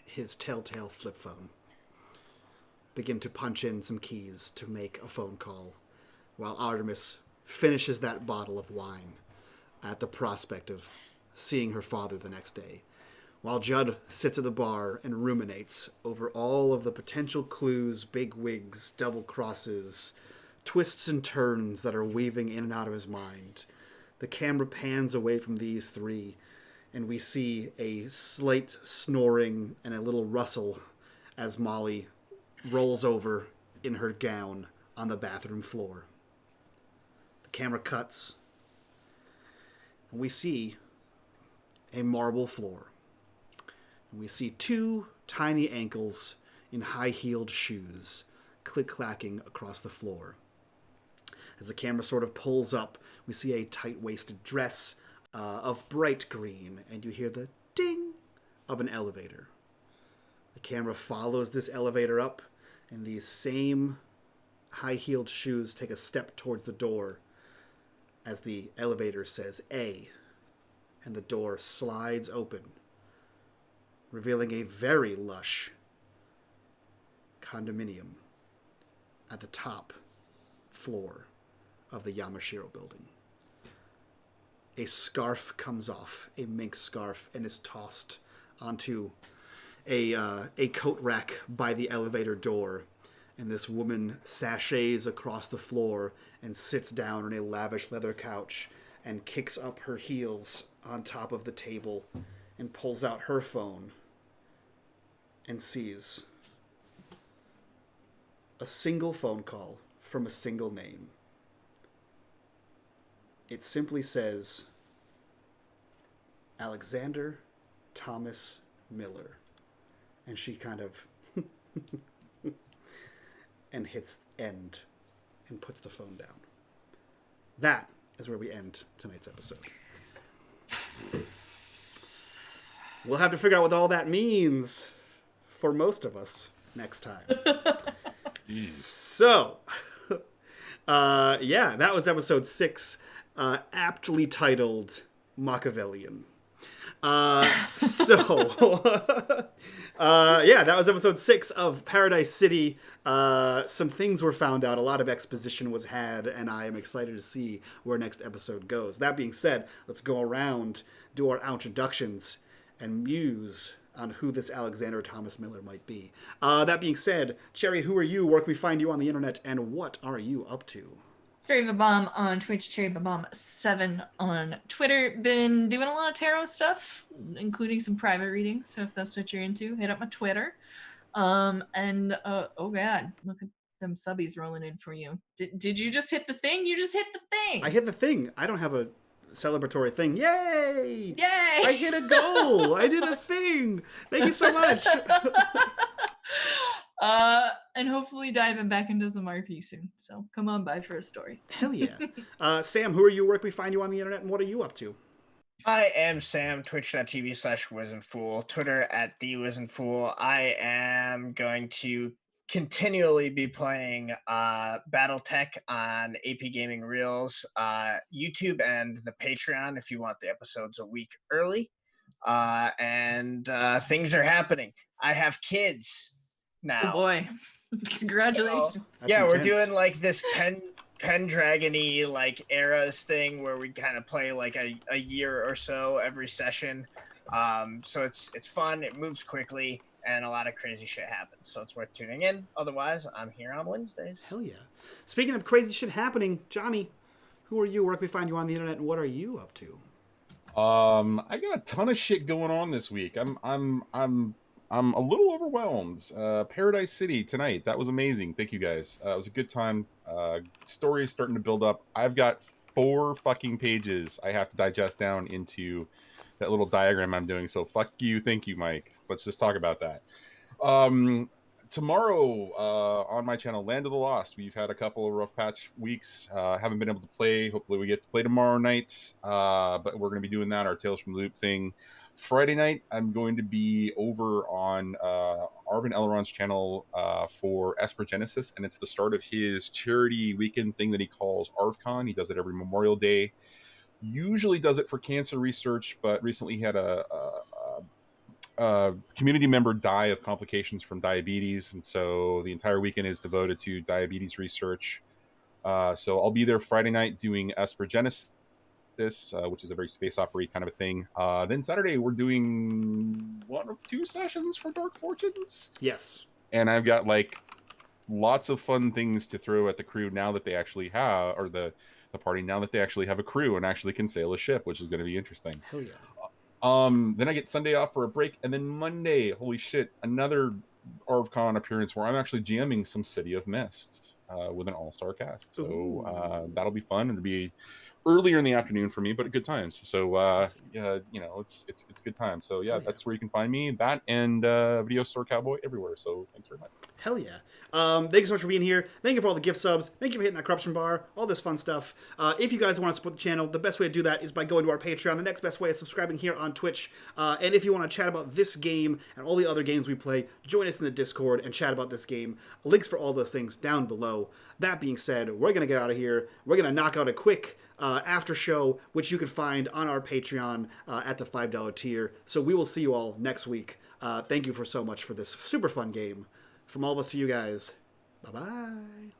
his telltale flip phone, begin to punch in some keys to make a phone call, while Artemis finishes that bottle of wine at the prospect of seeing her father the next day, while Judd sits at the bar and ruminates over all of the potential clues, big wigs, double crosses, twists and turns that are weaving in and out of his mind. The camera pans away from these three, and we see a slight snoring and a little rustle as Molly rolls over in her gown on the bathroom floor. The camera cuts, and we see a marble floor. And we see two tiny ankles in high-heeled shoes click-clacking across the floor. As the camera sort of pulls up, we see a tight-waisted dress of bright green, and you hear the ding of an elevator. The camera follows this elevator up, and these same high-heeled shoes take a step towards the door as the elevator says A, and the door slides open, revealing a very lush condominium at the top floor of the Yamashiro Building. A scarf comes off, a mink scarf, and is tossed onto a coat rack by the elevator door, and this woman sachets across the floor and sits down on a lavish leather couch and kicks up her heels on top of the table and pulls out her phone and sees a single phone call from a single name. It simply says Alexander Thomas Miller. And she kind of and hits end and puts the phone down. That is where we end tonight's episode. We'll have to figure out what all that means for most of us next time. So, yeah, that was episode 6, aptly titled Machiavellian. Yeah, that was episode 6 of Paradise City. Some things were found out, a lot of exposition was had, and I am excited to see where next episode goes. That being said, let's go around, do our introductions, and muse on who this Alexander Thomas Miller might be. That being said, Cherry, who are you? Where can we find you on the internet, and what are you up to? Cherry Bomb on Twitch, Cherry Bomb 7 on Twitter. Been doing a lot of tarot stuff, including some private readings. So if that's what you're into, hit up my Twitter. Oh god, look at them subbies rolling in for you. Did you just hit the thing? You just hit the thing. I hit the thing. I don't have a celebratory thing. Yay! Yay! I hit a goal. I did a thing. Thank you so much. And hopefully diving back into some RP soon. So come on by for a story. Hell yeah. Sam, who are you? Where can we find you on the internet, and what are you up to? I am Sam, twitch.tv/WizenFool, Twitter @TheWizenFool. I am going to continually be playing BattleTech on AP Gaming Reels, YouTube, and the Patreon if you want the episodes a week early. And things are happening. I have kids now. Oh boy. Congratulations. So, yeah, we're intense. doing like this Pendragon-y like eras thing where we kind of play like a year or so every session. So it's fun, it moves quickly, and a lot of crazy shit happens. So it's worth tuning in. Otherwise, I'm here on Wednesdays. Hell yeah. Speaking of crazy shit happening, Johnny, who are you? Where can we find you on the internet, and what are you up to? I got a ton of shit going on this week. I'm a little overwhelmed. Paradise City tonight. That was amazing. Thank you guys. It was a good time. Story is starting to build up. I've got 4 fucking pages I have to digest down into that little diagram I'm doing. So fuck you. Thank you, Mike. Let's just talk about that. Tomorrow on my channel, Land of the Lost. We've had a couple of rough patch weeks. Haven't been able to play. Hopefully we get to play tomorrow night. But we're going to be doing that, our Tales from the Loop thing. Friday night, I'm going to be over on Arvin Eleron's channel for Esper Genesis, and it's the start of his charity weekend thing that he calls ArvCon. He does it every Memorial Day. Usually does it for cancer research, but recently he had a community member die of complications from diabetes, and so the entire weekend is devoted to diabetes research. So I'll be there Friday night doing Esper Genesis, which is a very space opera kind of a thing. Then Saturday we're doing 1 of 2 sessions for Dark Fortunes. Yes. And I've got like lots of fun things to throw at the crew now that they actually have, or the party now that they actually have a crew and actually can sail a ship, which is going to be interesting. Hell yeah. Then I get Sunday off for a break, and then Monday, holy shit, another ArvCon appearance where I'm actually jamming some City of Mist with an all-star cast. So that'll be fun. It'll be earlier in the afternoon for me, but good times. So yeah, you know, it's good times. So yeah, that's where you can find me. That and Video Store Cowboy everywhere. So thanks very much. Hell yeah. Thank you so much for being here. Thank you for all the gift subs. Thank you for hitting that corruption bar. All this fun stuff. If you guys want to support the channel, the best way to do that is by going to our Patreon. The next best way is subscribing here on Twitch. And if you want to chat about this game and all the other games we play, join us in the Discord and chat about this game. Links for all those things down below. That being said, we're going to get out of here. We're going to knock out a quick after show, which you can find on our Patreon at the $5 tier. So we will see you all next week. Thank you for so much for this super fun game. From all of us to you guys, bye-bye.